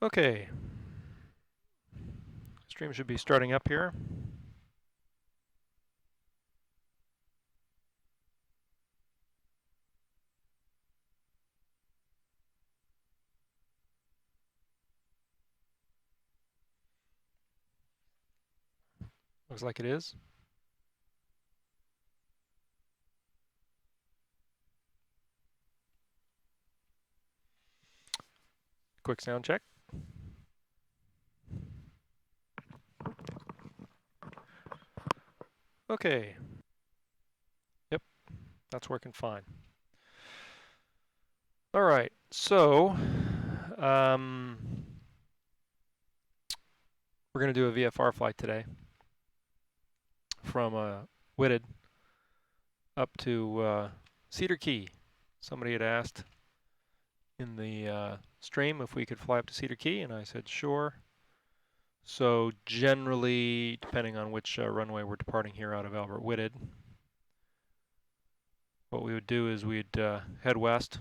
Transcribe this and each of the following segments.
Okay, stream should be starting up here. Looks like it is. Quick sound check. Okay. Yep, that's working fine. All right, so we're going to do a VFR flight today from Whitted up to Cedar Key. Somebody had asked in the stream if we could fly up to Cedar Key, and I said sure. So generally, depending on which runway we're departing here out of Albert Whitted, what we would do is we'd head west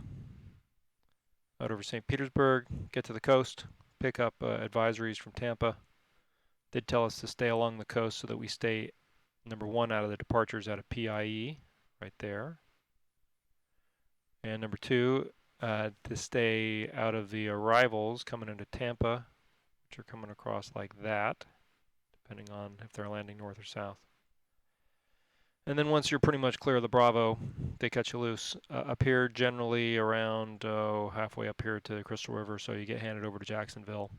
out over St. Petersburg, get to the coast, pick up advisories from Tampa. They'd tell us to stay along the coast so that we stay, number one, out of the departures out of PIE, right there. And number two, to stay out of the arrivals coming into Tampa, which are coming across like that, depending on if they're landing north or south. And then once you're pretty much clear of the Bravo, they cut you loose. Up here, generally around halfway up here to Crystal River, so you get handed over to Jacksonville.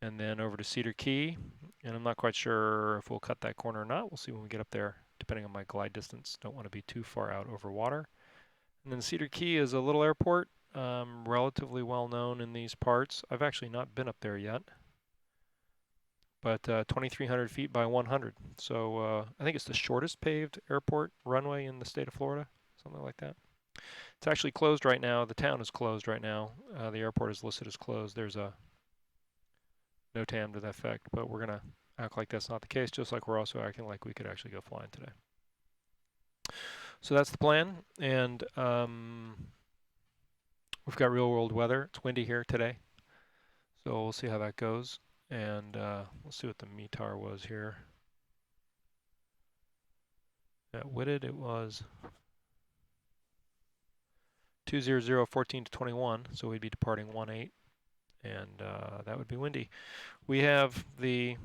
And then over to Cedar Key, and I'm not quite sure if we'll cut that corner or not. We'll see when we get up there, depending on my glide distance. Don't want to be too far out over water. And then Cedar Key is a little airport, relatively well known in these parts. I've actually not been up there yet, but 2,300 feet by 100. So I think it's the shortest paved airport runway in the state of Florida, something like that. It's actually closed right now. The town is closed right now. The airport is listed as closed. There's a NOTAM to that effect, but we're going to act like that's not the case, just like we're also acting like we could actually go flying today. So that's the plan, and we've got real world weather. It's windy here today, so we'll see how that goes, and we'll see what the METAR was here. At Whitted, it was 200 14 to 21, so we'd be departing 18, and that would be windy. We have the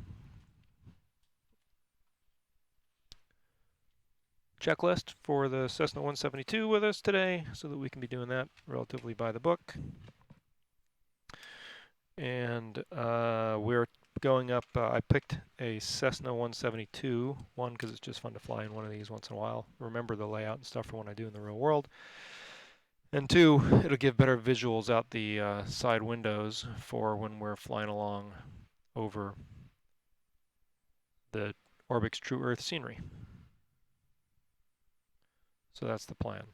checklist for the Cessna 172 with us today, so that we can be doing that relatively by the book. And we're going up, I picked a Cessna 172, one, because it's just fun to fly in one of these once in a while, remember the layout and stuff for when I do in the real world. And two, it'll give better visuals out the side windows for when we're flying along over the Orbx True Earth scenery. So that's the plan.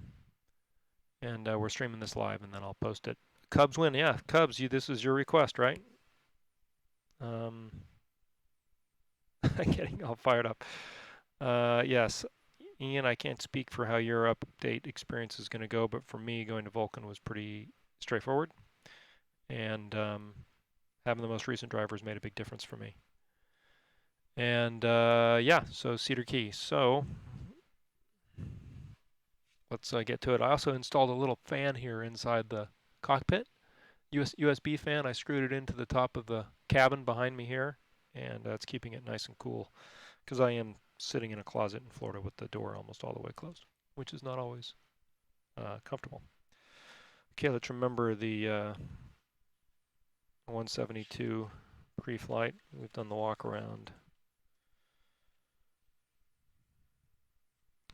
And we're streaming this live, and then I'll post it. Cubs win, yeah. Cubs, this is your request, right? I'm getting all fired up. Yes, Ian, I can't speak for how your update experience is going to go, but for me, going to Vulcan was pretty straightforward. And having the most recent drivers made a big difference for me. And yeah, so Cedar Key. So let's get to it. I also installed a little fan here inside the cockpit. USB fan. I screwed it into the top of the cabin behind me here, and it's keeping it nice and cool, because I am sitting in a closet in Florida with the door almost all the way closed, which is not always comfortable. Okay, let's remember the 172 pre-flight. We've done the walk around.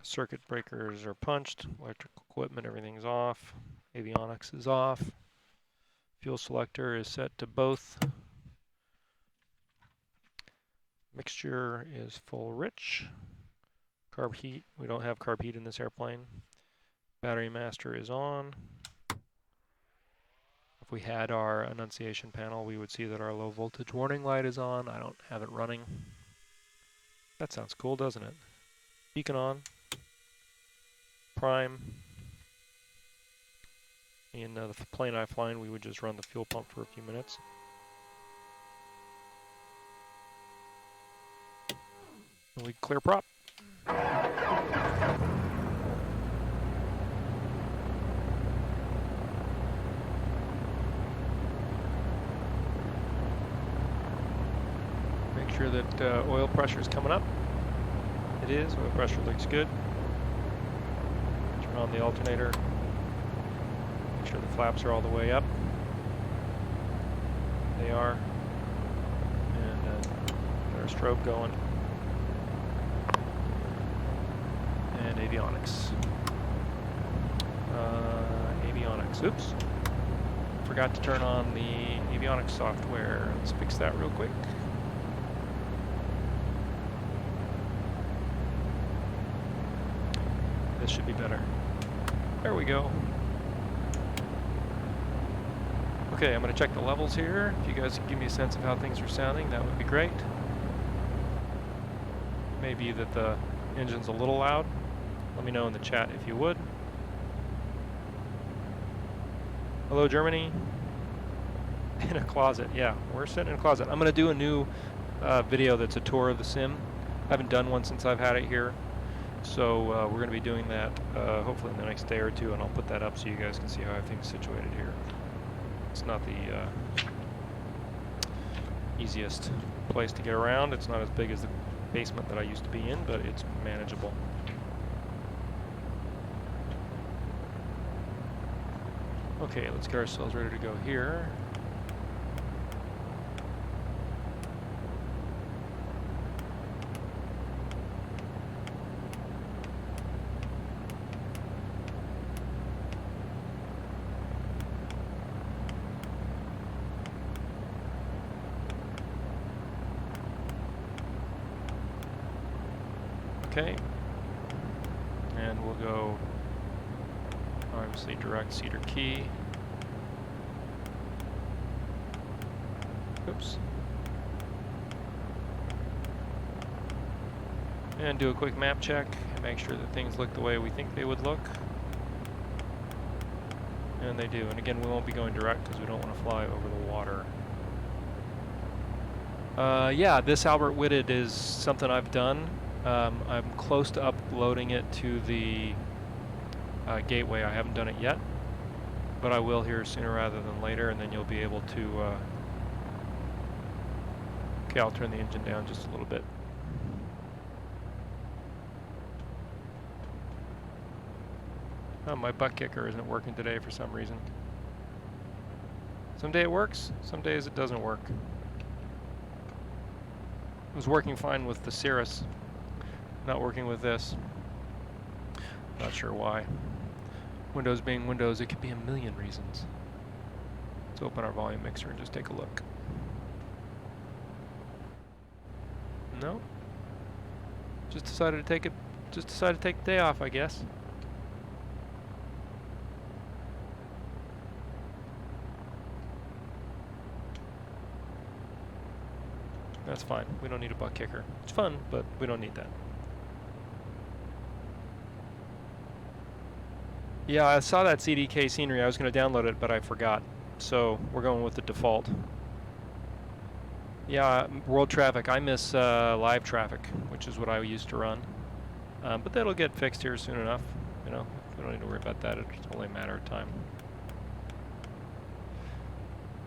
Circuit breakers are punched, electrical equipment, everything's off, avionics is off. Fuel selector is set to both. Mixture is full rich. Carb heat, we don't have carb heat in this airplane. Battery master is on. If we had our annunciation panel, we would see that our low voltage warning light is on. I don't have it running. That sounds cool, doesn't it? Beacon on. Prime. In the plane I fly in, we would just run the fuel pump for a few minutes. And we clear prop. Make sure that oil pressure is coming up. It is. Oil pressure looks good. Turn on the alternator. Make sure the flaps are all the way up. They are. And get our strobe going. And avionics. Avionics. Oops. Forgot to turn on the avionics software. Let's fix that real quick. This should be better. There we go. Okay, I'm going to check the levels here. If you guys can give me a sense of how things are sounding, that would be great. Maybe that the engine's a little loud. Let me know in the chat if you would. Hello, Germany. In a closet. Yeah, we're sitting in a closet. I'm going to do a new video that's a tour of the sim. I haven't done one since I've had it here. So we're going to be doing that hopefully in the next day or two, and I'll put that up so you guys can see how everything's situated here. It's not the easiest place to get around. It's not as big as the basement that I used to be in, but it's manageable. Okay, let's get ourselves ready to go here. Okay, and we'll go obviously direct Cedar Key. Oops. And do a quick map check and make sure that things look the way we think they would look. And they do. And again, we won't be going direct because we don't want to fly over the water. Yeah, this Albert Whitted is something I've done. I'm close to uploading it to the gateway. I haven't done it yet, but I will here sooner rather than later, and then you'll be able to... Okay, I'll turn the engine down just a little bit. Oh, my butt kicker isn't working today for some reason. Some day it works, some days it doesn't work. It was working fine with the Cirrus. Not working with this. Not sure why. Windows being Windows, it could be a million reasons. Let's open our volume mixer and just take a look. No. Just decided to take it. Just decided to take the day off, I guess. That's fine. We don't need a butt kicker. It's fun, but we don't need that. Yeah, I saw that CDK scenery. I was going to download it, but I forgot. So we're going with the default. Yeah, world traffic. I miss live traffic, which is what I used to run. But that'll get fixed here soon enough. You know, we don't need to worry about that. It's only a matter of time.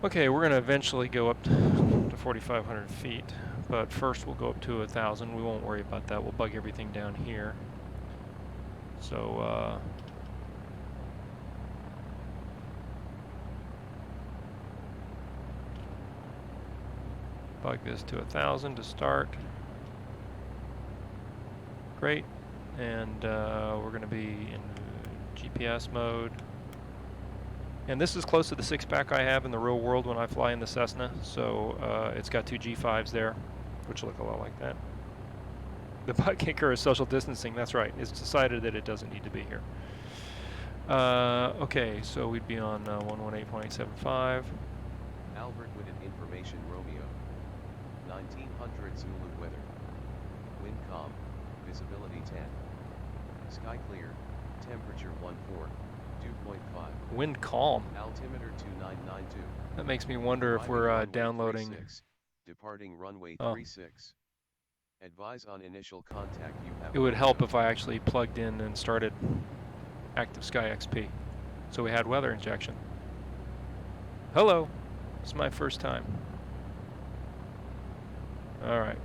Okay, we're going to eventually go up to 4,500 feet. But first we'll go up to 1,000. We won't worry about that. We'll bug everything down here. So, bug this to 1,000 to start. Great. And we're going to be in GPS mode. And this is close to the 6-pack I have in the real world when I fly in the Cessna. So it's got 2 G5s there, which look a lot like that. The butt kicker is social distancing. That's right. It's decided that it doesn't need to be here. Okay, so we'd be on 118.875. Albert Whitted information Romeo. 1900 Zulu weather. Wind calm. Visibility 10. Sky clear. Temperature 14. Dew point 5. Wind calm. Altimeter 2992. That makes me wonder if we're downloading. 36. Departing runway Oh. 36. Advise on initial contact you have It would help Romeo. if I actually plugged in and started Active Sky XP. So we had weather injection. Hello, this is my first time. All right,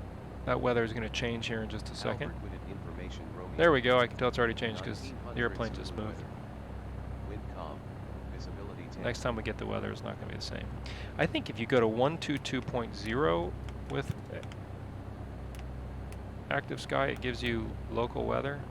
that weather is going to change here in just a second. Albert with information Romeo. There we go, I can tell it's already changed because 1900 the airplane just Zulu moved. weather. Wind calm, visibility 10. Next time we get the weather, it's not going to be the same. I think if you go to 122.0 with Active Sky, it gives you local weather.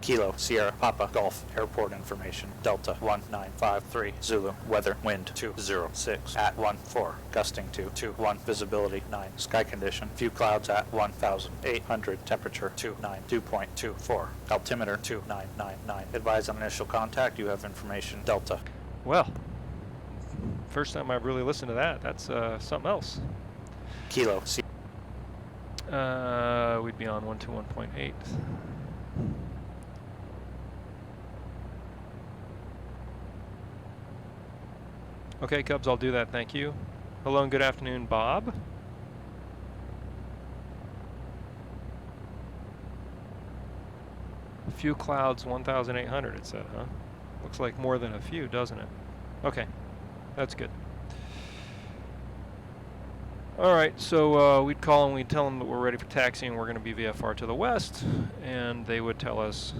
Kilo, Sierra, Papa, Golf, airport information, Delta 1953, Zulu, weather, wind 206, at 14, gusting to 21, visibility 9, sky condition, few clouds at 1,800, temperature 29, dew point 24, altimeter 2999, advise on initial contact, you have information, Delta. Well, first time I've really listened to that. That's something else. Kilo, We'd be on 121.8. Okay, Cubs, I'll do that, thank you. Hello and good afternoon, Bob. A few clouds, 1,800 it said, huh? Looks like more than a few, doesn't it? Okay, that's good. All right, so we'd call and we'd tell them that we're ready for taxiing. We're going to be VFR to the west, and they would tell us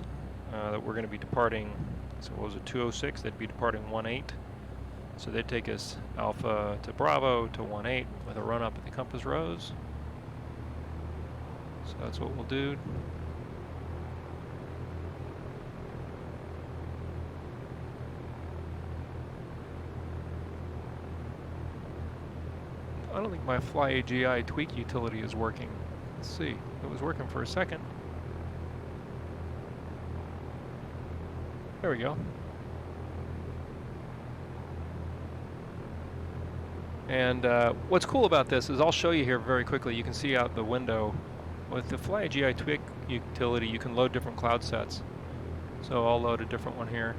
that we're going to be departing. So what was it, 206? They'd be departing 18. So they'd take us Alpha to Bravo to 18 with a run up at the compass rose. So that's what we'll do. I don't think my Fly AGI tweak utility is working. Let's see. It was working for a second. There we go. And what's cool about this is I'll show you here very quickly. You can see out the window with the Fly AGI tweak utility, you can load different cloud sets. So I'll load a different one here.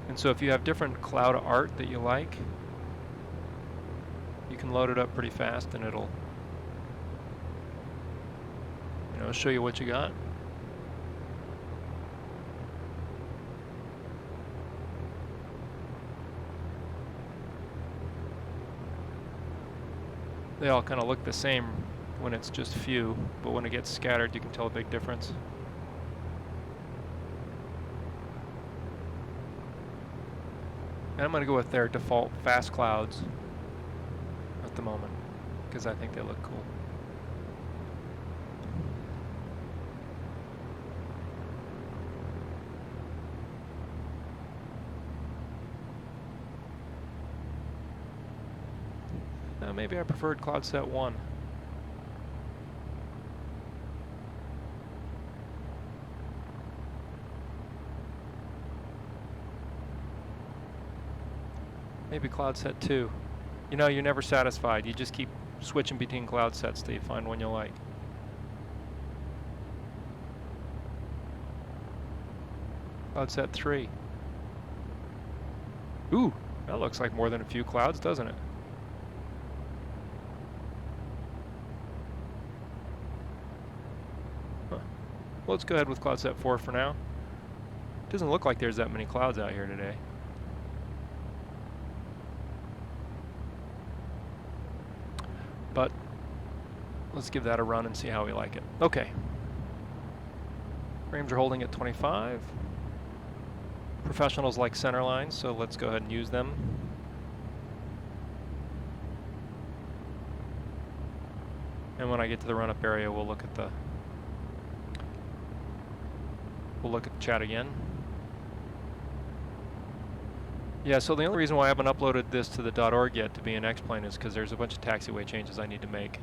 And so if you have different cloud art that you like, you can load it up pretty fast and it'll, you know, show you what you got. They all kind of look the same when it's just few, but when it gets scattered, you can tell a big difference. And I'm going to go with their default fast clouds at the moment, because I think they look cool. Maybe I preferred cloud set 1. Maybe cloud set 2. You know, you're never satisfied. You just keep switching between cloud sets till you find one you like. Cloud set 3. Ooh, that looks like more than a few clouds, doesn't it? Well, let's go ahead with cloud set 4 for now. Doesn't look like there's that many clouds out here today. But let's give that a run and see how we like it. Okay. Frames are holding at 25. Professionals like center lines, so let's go ahead and use them. And when I get to the run-up area, we'll look at the chat again. Yeah, so the only reason why I haven't uploaded this to the .org yet to be an X-plane is because there's a bunch of taxiway changes I need to make.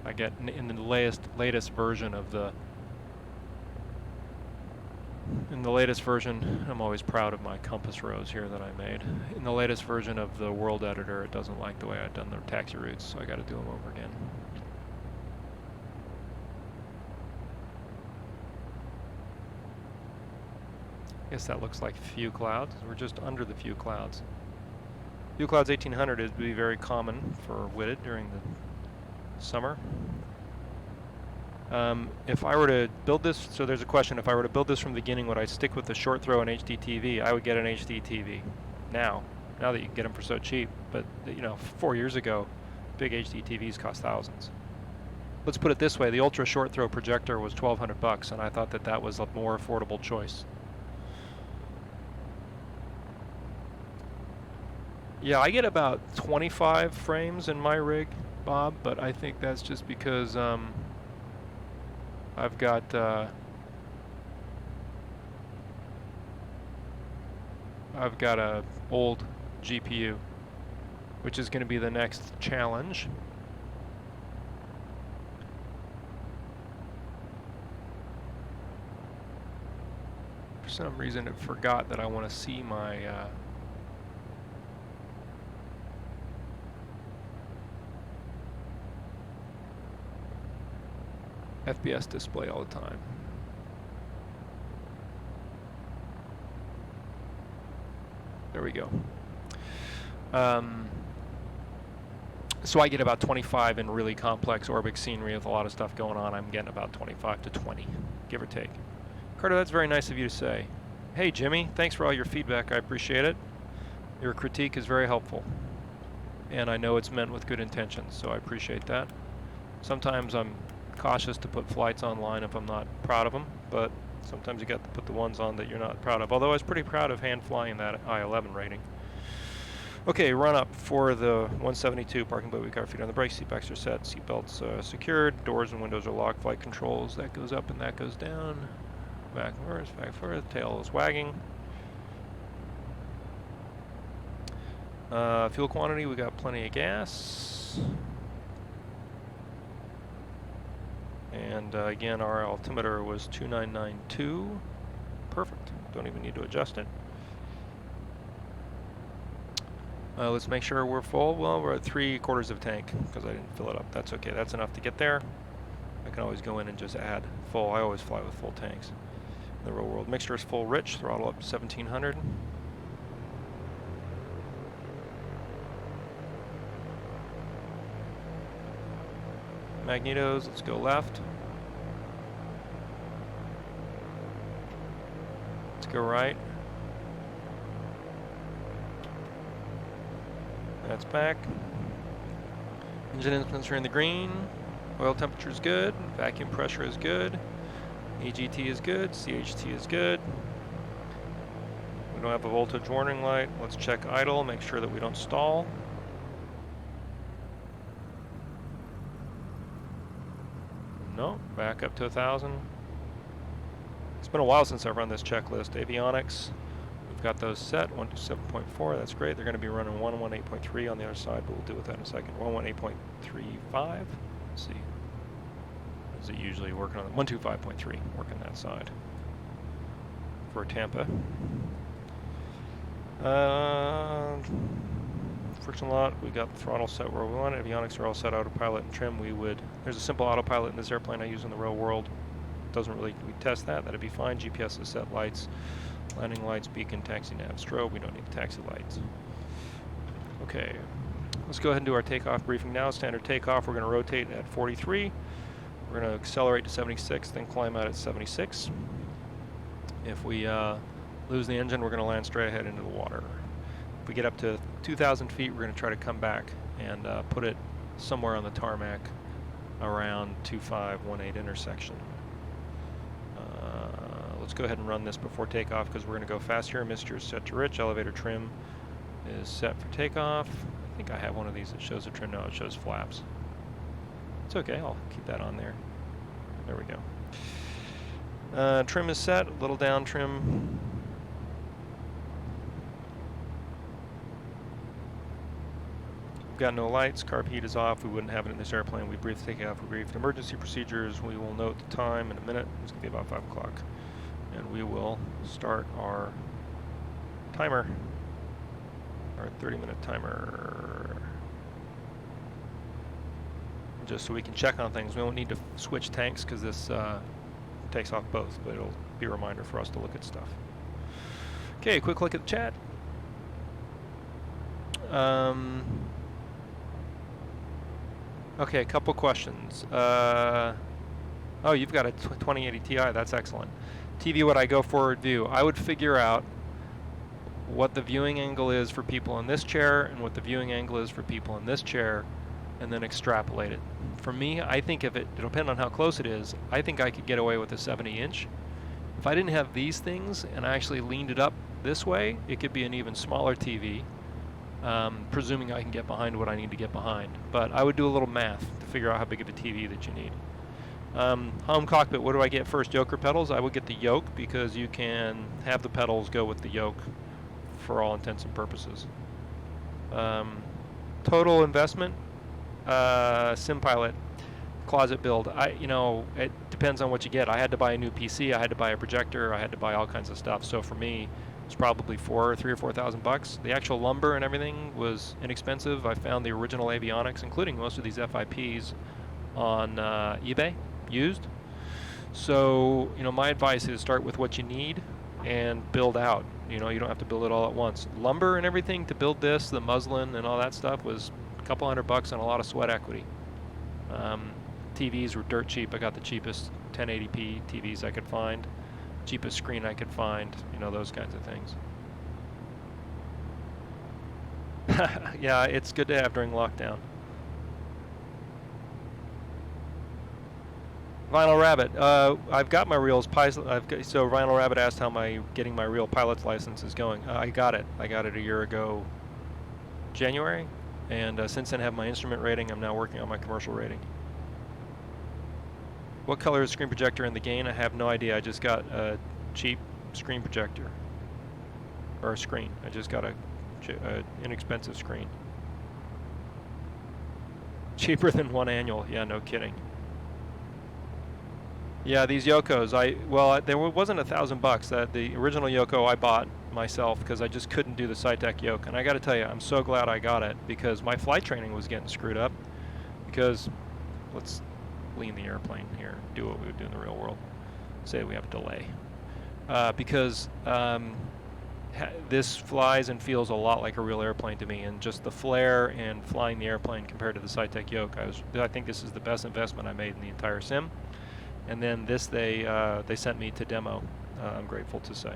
I get in the latest version of the I'm always proud of my compass rose here that I made. In the latest version of the world editor, it doesn't like the way I've done the taxi routes, so I got to do them over again. Guess that looks like few clouds. We're just under the few clouds. Fuel clouds 1800 would be very common for Whitted during the summer. If I were to build this, so there's a question, if I were to build this from the beginning, would I stick with the short throw and HDTV? I would get an HDTV now that you can get them for so cheap. But, you know, 4 years ago, big HDTVs cost thousands. Let's put it this way, the ultra short throw projector was $1,200, and I thought that that was a more affordable choice. Yeah, I get about 25 frames in my rig, Bob, but I think that's just because I've got a old GPU, which is going to be the next challenge. For some reason, it forgot that I want to see my FPS display all the time. There we go. So I get about 25 in really complex Orbx scenery with a lot of stuff going on. I'm getting about 25 to 20, give or take. Carter, that's very nice of you to say. Hey, Jimmy, thanks for all your feedback. I appreciate it. Your critique is very helpful. And I know it's meant with good intentions, so I appreciate that. Sometimes I'm cautious to put flights online if I'm not proud of them, but sometimes you got to put the ones on that you're not proud of. Although I was pretty proud of hand flying that I-11 rating. Okay, run up for the 172, parking brake, we car feet on the brake, seat backs are set, seat belts secured, doors and windows are locked, flight controls, that goes up and that goes down. Back and forth, tail is wagging. Fuel quantity, we got plenty of gas. And again, our altimeter was 2992. Perfect, don't even need to adjust it. Let's make sure we're full. Well, we're at 3/4 of tank because I didn't fill it up. That's okay, that's enough to get there. I can always go in and just add full. I always fly with full tanks in the real world. Mixture is full rich, throttle up to 1700. Magnetos, let's go left. Let's go right. That's back. Engine instruments are in the green. Oil temperature is good. Vacuum pressure is good. EGT is good. CHT is good. We don't have a voltage warning light. Let's check idle, make sure that we don't stall. No, back up to 1,000. It's been a while since I've run this checklist. Avionics, we've got those set. 127.4, that's great. They're going to be running 118.3 on the other side, but we'll deal with that in a second. 118.35. Let's see. Is it usually working on the 125.3, working that side for Tampa. Friction lot, we got the throttle set where we want it. Avionics are all set, autopilot and trim. There's a simple autopilot in this airplane I use in the real world. Doesn't really, we test that, that'd be fine. GPS is set, lights, landing lights, beacon, taxi nav, strobe. We don't need taxi lights. Okay, let's go ahead and do our takeoff briefing now. Standard takeoff, we're going to rotate at 43. We're going to accelerate to 76, then climb out at 76. If we lose the engine, we're going to land straight ahead into the water. If we get up to 2,000 feet, we're going to try to come back and put it somewhere on the tarmac around 2518 intersection. Let's go ahead and run this before takeoff because we're going to go fast here. Mixture is set to rich. Elevator trim is set for takeoff. I think I have one of these that shows the trim. No, it shows flaps. It's okay, I'll keep that on there. There we go. Trim is set, a little down trim. We've got no lights, carb heat is off. We wouldn't have it in this airplane. We briefed takeoff, we briefed emergency procedures. We will note the time in a minute. It's gonna be about 5 o'clock. And we will start our timer, our 30-minute timer. Just so we can check on things. We won't need to switch tanks because this takes off both, but it'll be a reminder for us to look at stuff. Okay, quick look at the chat. Okay, a couple questions. Oh, you've got a 2080 Ti. That's excellent. TV, would I go forward view? I would figure out what the viewing angle is for people in this chair and what the viewing angle is for people in this chair, and then extrapolate it. For me, I think if it'll depend on how close it is, I think I could get away with a 70-inch. If I didn't have these things and I actually leaned it up this way, it could be an even smaller TV, presuming I can get behind what I need to get behind. But I would do a little math to figure out how big of a TV that you need. Home cockpit, what do I get first, yoke or pedals? I would get the yoke because you can have the pedals go with the yoke for all intents and purposes. Total investment, SimPilot, closet build. It depends on what you get. I had to buy a new PC, I had to buy a projector, I had to buy all kinds of stuff. So for me, it's probably $3,000 or $4,000. The actual lumber and everything was inexpensive. I found the original avionics, including most of these FIPs, on eBay, used. So, my advice is start with what you need and build out. You don't have to build it all at once. Lumber and everything to build this, the muslin and all that stuff, was a couple $100 and a lot of sweat equity. TVs were dirt cheap. I got the cheapest 1080p TVs I could find, cheapest screen I could find, those kinds of things. Yeah, it's good to have during lockdown. Vinyl Rabbit. I've got my real pilot. So Vinyl Rabbit asked how getting my real pilot's license is going. I got it. I got it a year ago, January, and since then I have my instrument rating. I'm now working on my commercial rating. What color is screen projector in the gain? I have no idea. I just got a cheap screen projector, or a screen. I just got a inexpensive screen. Cheaper than one annual. Yeah, no kidding. Yeah, these Yokos. There wasn't $1,000. That the original Yoko I bought myself because I just couldn't do the Cytec yoke. And I got to tell you, I'm so glad I got it because my flight training was getting screwed up. Because let's lean the airplane here, do what we would do in the real world. Say we have a delay. Because this flies and feels a lot like a real airplane to me, and just the flare and flying the airplane compared to the Cytec yoke, I think this is the best investment I made in the entire sim. And then this they sent me to demo. I'm grateful to say.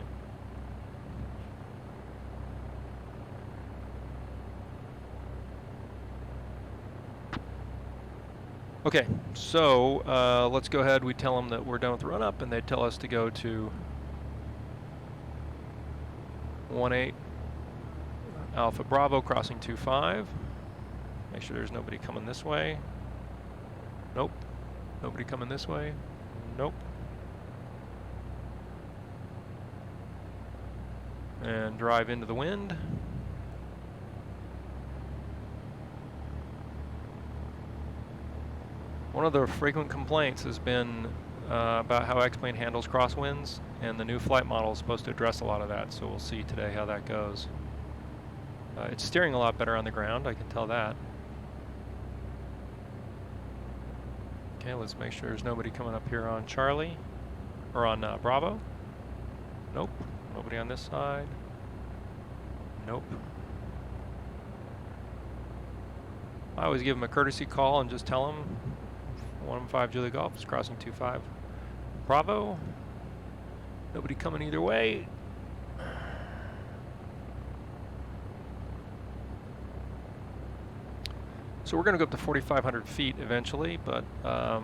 Okay, so let's go ahead. We tell them that we're done with the run-up, and they tell us to go to 18 Alpha Bravo, crossing 25. Make sure there's nobody coming this way. Nope. Nobody coming this way. Nope. And drive into the wind. One of the frequent complaints has been about how X-Plane handles crosswinds, and the new flight model is supposed to address a lot of that, so we'll see today how that goes. It's steering a lot better on the ground, I can tell that. Okay, let's make sure there's nobody coming up here on Charlie, or on Bravo. Nope, nobody on this side. Nope. I always give them a courtesy call and just tell them 115 Julie Golf is crossing 25 Bravo. Nobody coming either way. So we're going to go up to 4,500 feet eventually, but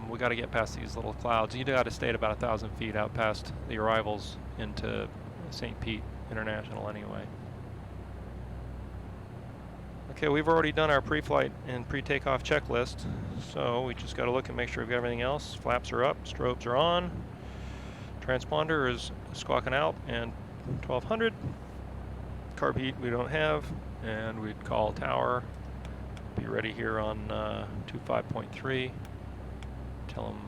we got to get past these little clouds. You got to stay at about 1,000 feet out past the arrivals into St. Pete International anyway. Okay, we've already done our pre-flight and pre-takeoff checklist, so we just got to look and make sure we've got everything else. Flaps are up, strobes are on, transponder is squawking out, and 1,200. Carb heat we don't have, and we'd call tower. Be ready here on 25.3. Tell them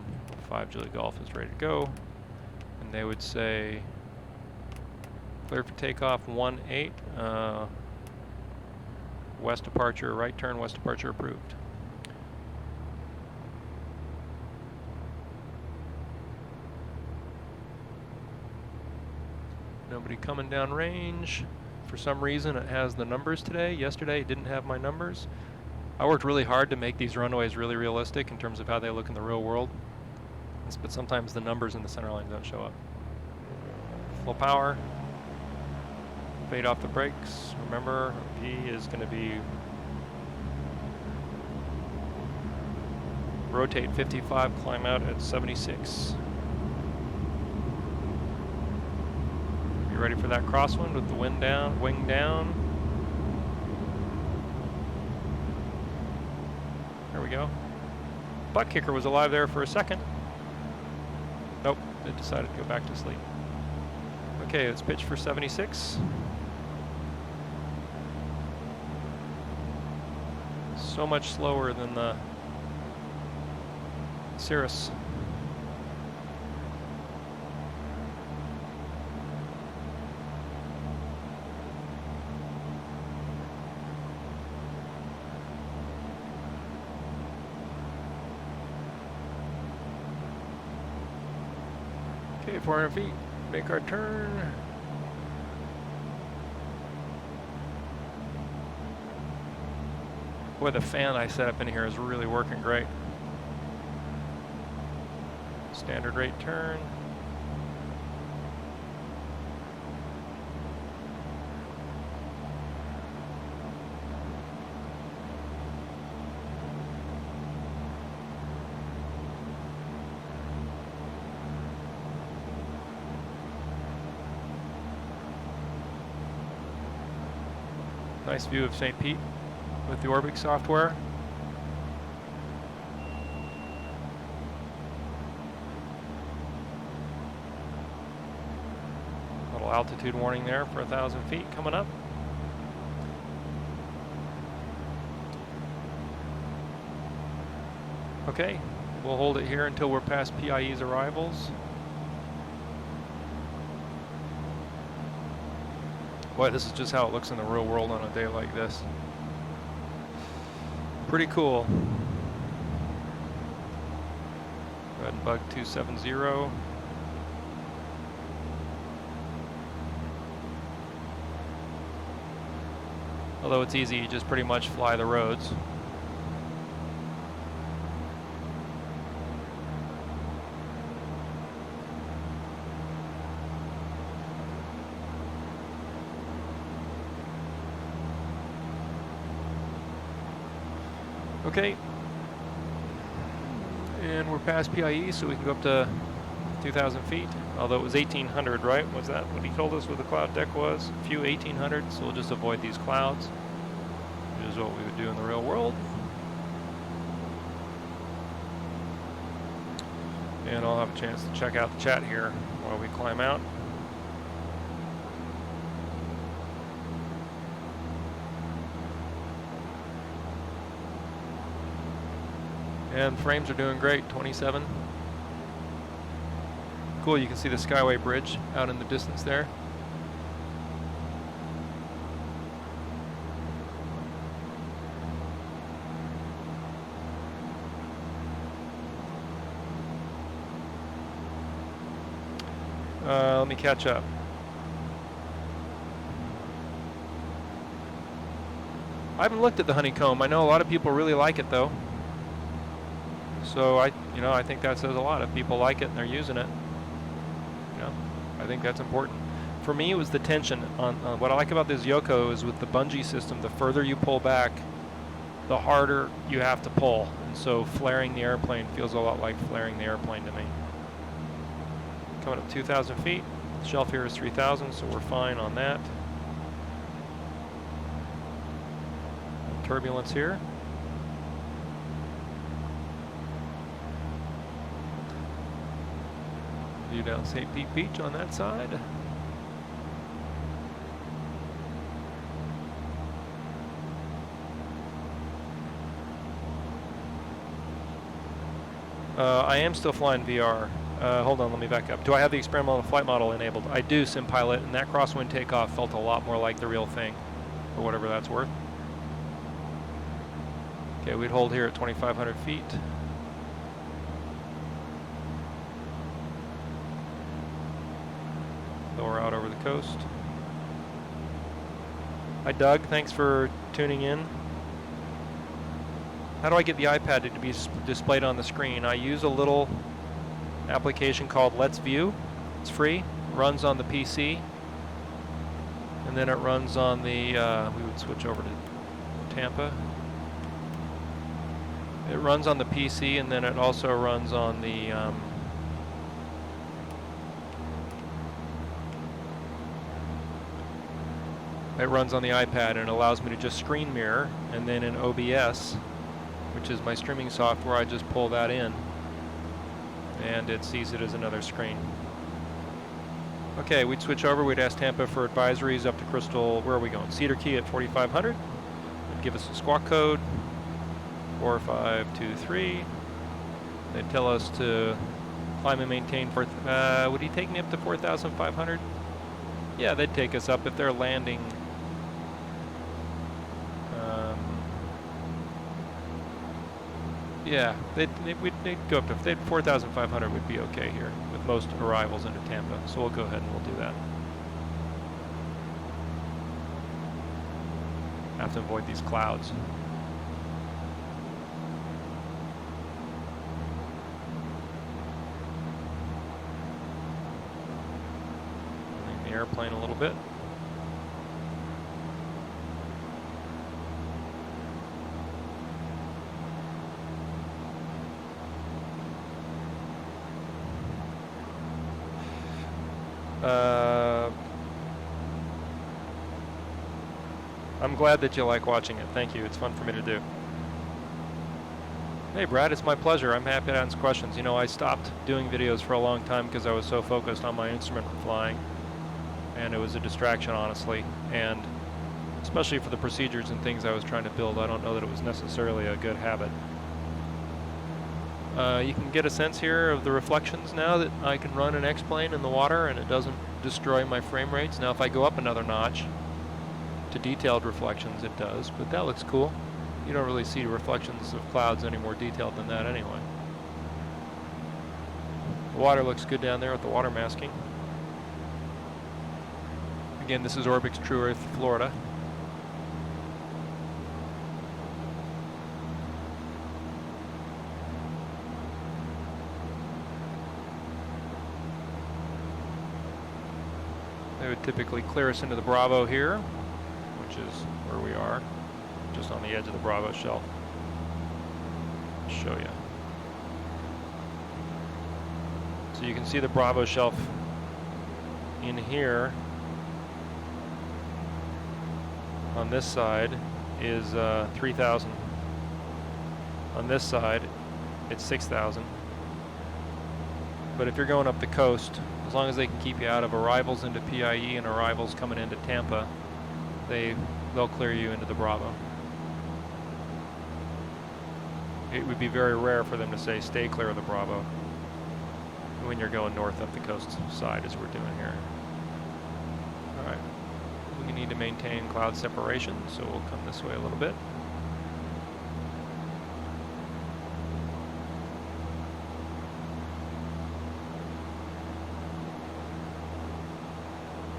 5 Julie Golf is ready to go. And they would say, clear for takeoff 18. West departure, right turn, west departure approved. Nobody coming down range. For some reason it has the numbers today. Yesterday it didn't have my numbers. I worked really hard to make these runways really realistic in terms of how they look in the real world. But sometimes the numbers in the center line don't show up. Full power. Fade off the brakes. Remember, P is going to be rotate 55, climb out at 76. Be ready for that crosswind with the wind down, wing down. There we go. Butt kicker was alive there for a second. Nope, it decided to go back to sleep. Okay, let's pitch for 76. So much slower than the Cirrus. Okay, 400 feet, make our turn. Boy, the fan I set up in here is really working great. Standard rate turn. Nice view of St. Pete with the Orbx software. Little altitude warning there for 1,000 feet coming up. Okay, we'll hold it here until we're past PIE's arrivals. Boy, this is just how it looks in the real world on a day like this. Pretty cool. Go ahead and bug 270. Although it's easy, you just pretty much fly the roads. Okay, and we're past PIE, so we can go up to 2,000 feet, although it was 1,800, right? Was that what he told us what the cloud deck was? A few 1,800, so we'll just avoid these clouds, which is what we would do in the real world. And I'll have a chance to check out the chat here while we climb out. And frames are doing great, 27. Cool, you can see the Skyway Bridge out in the distance there. Let me catch up. I haven't looked at the honeycomb. I know a lot of people really like it though. So I think that says a lot. If people like it and they're using it, I think that's important. For me, it was the tension. What I like about this Yoko is with the bungee system, the further you pull back, the harder you have to pull. And so flaring the airplane feels a lot like flaring the airplane to me. Coming up 2,000 feet. The shelf here is 3,000, so we're fine on that. Turbulence here. View down St. Pete Beach on that side. I am still flying VR. Hold on, let me back up. Do I have the experimental flight model enabled? I do, SimPilot, and that crosswind takeoff felt a lot more like the real thing, for whatever that's worth. Okay, we'd hold here at 2,500 feet. Lower out over the coast. Hi Doug, thanks for tuning in. How do I get the iPad to be displayed on the screen? I use a little application called Let's View. It's free, runs on the PC, and then it runs on the, we would switch over to Tampa. It runs on the PC, and then it also runs on the, it runs on the iPad, and it allows me to just screen mirror, and then in OBS, which is my streaming software, I just pull that in, and it sees it as another screen. Okay, we'd switch over, we'd ask Tampa for advisories up to Crystal, where are we going? Cedar Key at 4,500. They'd give us a squawk code, 4523. They'd tell us to climb and maintain for, would he take me up to 4,500? Yeah, they'd take us up if they're landing. Yeah, they'd go up to 4,500 would be okay here with most arrivals into Tampa. So we'll go ahead and we'll do that. Have to avoid these clouds. Leave the airplane a little bit. I'm glad that you like watching it. Thank you. It's fun for me to do. Hey Brad, it's my pleasure. I'm happy to answer questions. You know, I stopped doing videos for a long time because I was so focused on my instrument flying, and it was a distraction, honestly. And especially for the procedures and things I was trying to build, I don't know that it was necessarily a good habit. You can get a sense here of the reflections now that I can run an X-plane in the water and it doesn't destroy my frame rates. Now if I go up another notch to detailed reflections, it does, but that looks cool. You don't really see reflections of clouds any more detailed than that anyway. The water looks good down there with the water masking. Again, this is Orbx TE Florida. They would typically clear us into the Bravo here, which is where we are, just on the edge of the Bravo shelf. I'll show you. So you can see the Bravo shelf in here. On this side is 3,000. On this side, it's 6,000. But if you're going up the coast, as long as they can keep you out of arrivals into PIE and arrivals coming into Tampa, they'll clear you into the Bravo. It would be very rare for them to say stay clear of the Bravo when you're going north up the coast side, as we're doing here. All right, we need to maintain cloud separation, so we'll come this way a little bit.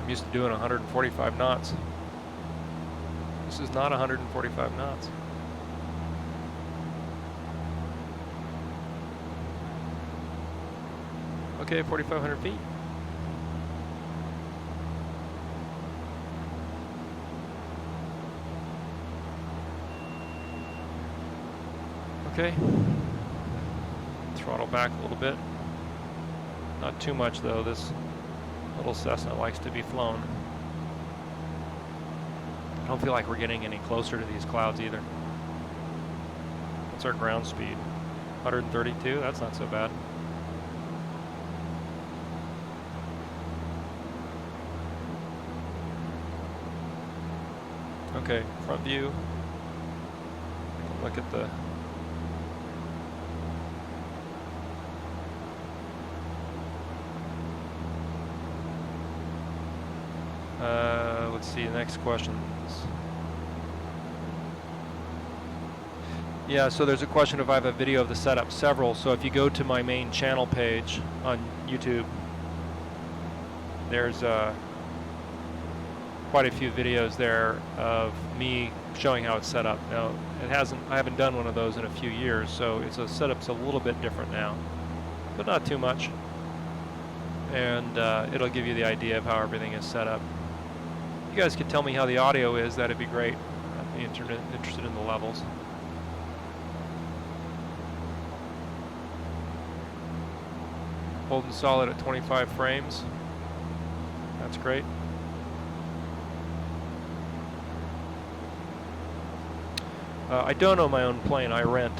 I'm used to doing 145 knots. This is not 145 knots. Okay, 4,500 feet. Okay. Throttle back a little bit. Not too much though. This little Cessna likes to be flown. I don't feel like we're getting any closer to these clouds either. What's our ground speed? 132? That's not so bad. Okay, front view. Look at the let's see, next questions. Yeah, so there's a question if I have a video of the setup. Several. So if you go to my main channel page on YouTube, there's quite a few videos there of me showing how it's set up. Now, I haven't done one of those in a few years, so setup's a little bit different now, but not too much. And it'll give you the idea of how everything is set up. If you guys could tell me how the audio is, that'd be great. I'd be interested in the levels. Holding solid at 25 frames. That's great. I don't own my own plane, I rent.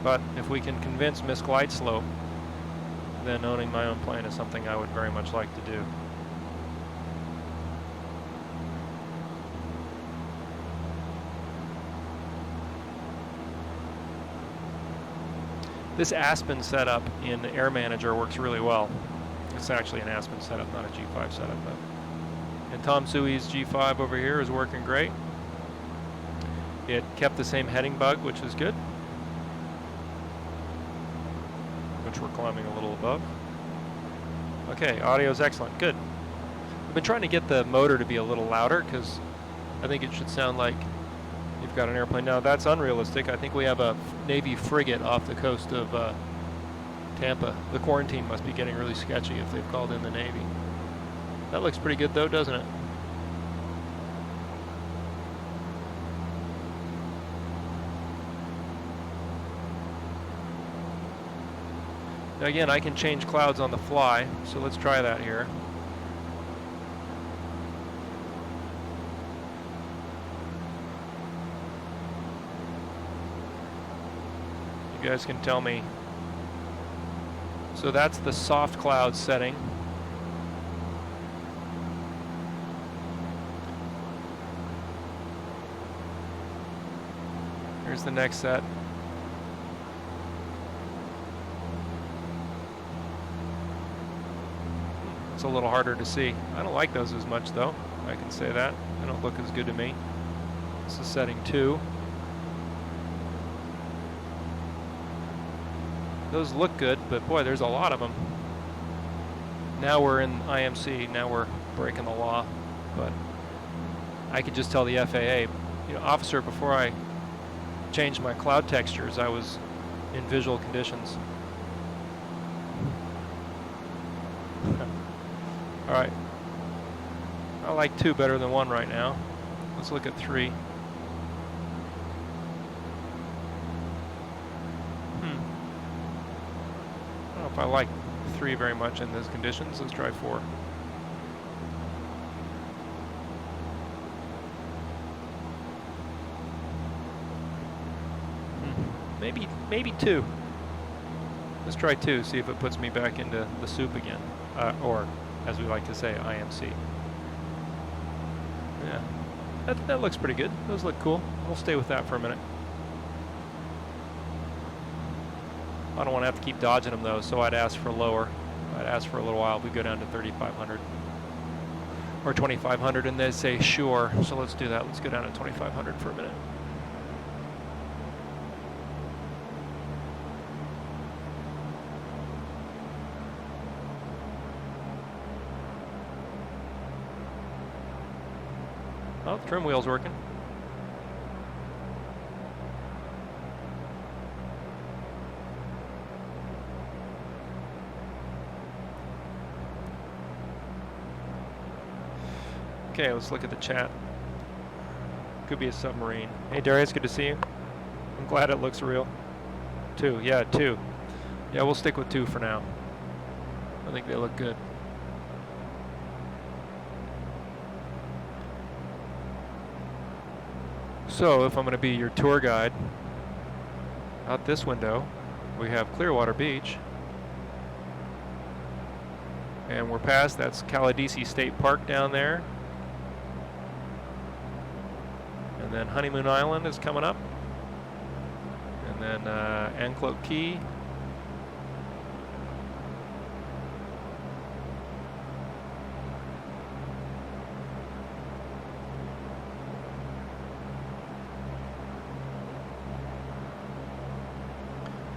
But if we can convince Miss Glide Slope, then owning my own plane is something I would very much like to do. This Aspen setup in Air Manager works really well. It's actually an Aspen setup, not a G5 setup. And Tom Suey's G5 over here is working great. It kept the same heading bug, which is good. Which we're climbing a little above. Okay, audio is excellent, good. I've been trying to get the motor to be a little louder because I think it should sound like you've got an airplane. Now that's unrealistic. I think we have a Navy frigate off the coast of Tampa. The quarantine must be getting really sketchy if they've called in the Navy. That looks pretty good though, doesn't it? Now again, I can change clouds on the fly, so let's try that here. You guys can tell me. So that's the soft cloud setting. Here's the next set. It's a little harder to see. I don't like those as much though. I can say that. They don't look as good to me. This is setting 2. Those look good, but boy, there's a lot of them. Now we're in IMC. Now we're breaking the law. But I could just tell the FAA, you know, officer, before I changed my cloud textures, I was in visual conditions. All right. I like 2 better than 1 right now. Let's look at 3. I don't know if I like 3 very much in those conditions. Let's try 4. Maybe 2. Let's try 2, see if it puts me back into the soup again. Or, as we like to say, IMC. Yeah, that looks pretty good. Those look cool. We'll stay with that for a minute. I don't want to have to keep dodging them though, so I'd ask for lower. I'd ask for a little while. We go down to 3,500 or 2,500, and they say sure. So let's do that. Let's go down to 2,500 for a minute. Oh, the trim wheel's working. Okay, let's look at the chat. Could be a submarine. Hey Darius, good to see you. I'm glad it looks real. 2, yeah, 2. Yeah, we'll stick with 2 for now. I think they look good. So if I'm going to be your tour guide, out this window we have Clearwater Beach, and we're past, that's Caladesi State Park down there, and then Honeymoon Island is coming up, and then Anclote Key,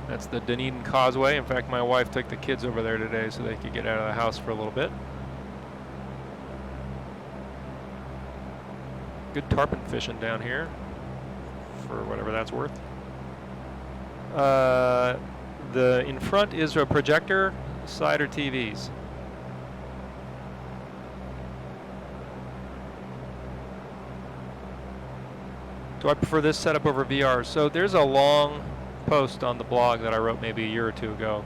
that's the Dunedin Causeway. In fact, my wife took the kids over there today so they could get out of the house for a little bit. Good tarpon fishing down here, for whatever that's worth. The in front is a projector, side are TVs. Do I prefer this setup over VR? So there's a long post on the blog that I wrote maybe a year or two ago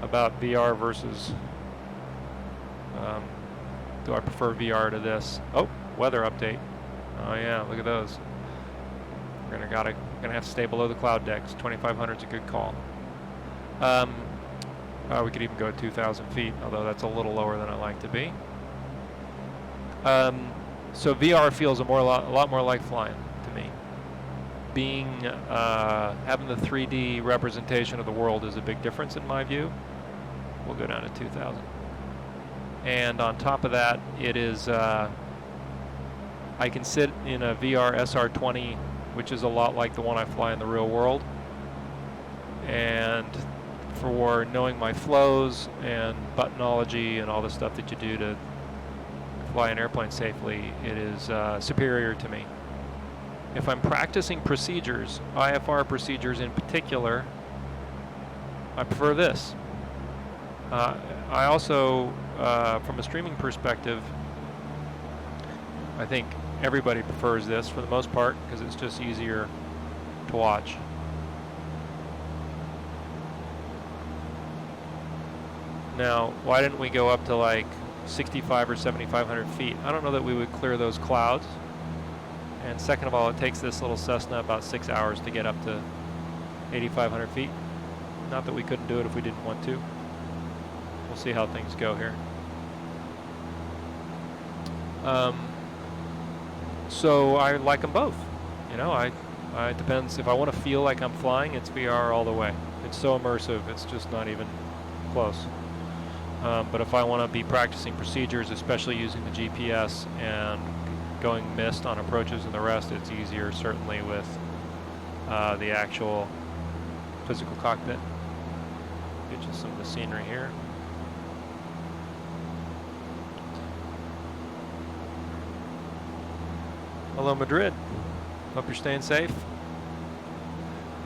about VR versus do I prefer VR to this? Oh, weather update. Oh yeah, look at those. We're gonna have to stay below the cloud decks. 2,500 is a good call. We could even go at 2,000 feet, although that's a little lower than I like to be. So VR feels a lot more like flying to me. Having the 3D representation of the world is a big difference in my view. We'll go down to 2,000. And on top of that, it is, I can sit in a VR SR20, which is a lot like the one I fly in the real world. And for knowing my flows and buttonology and all the stuff that you do to fly an airplane safely, it is superior to me. If I'm practicing procedures, IFR procedures in particular, I prefer this. I also, from a streaming perspective, I think everybody prefers this for the most part because it's just easier to watch. Now, why didn't we go up to like 65 or 7,500 feet? I don't know that we would clear those clouds. And second of all, it takes this little Cessna about 6 hours to get up to 8,500 feet. Not that we couldn't do it if we didn't want to. We'll see how things go here. So I like them both. You know, it depends. If I want to feel like I'm flying, it's VR all the way. It's so immersive, it's just not even close. But if I want to be practicing procedures, especially using the GPS and going missed on approaches and the rest, it's easier certainly with the actual physical cockpit. Get you some of the scenery here. Hello Madrid, hope you're staying safe.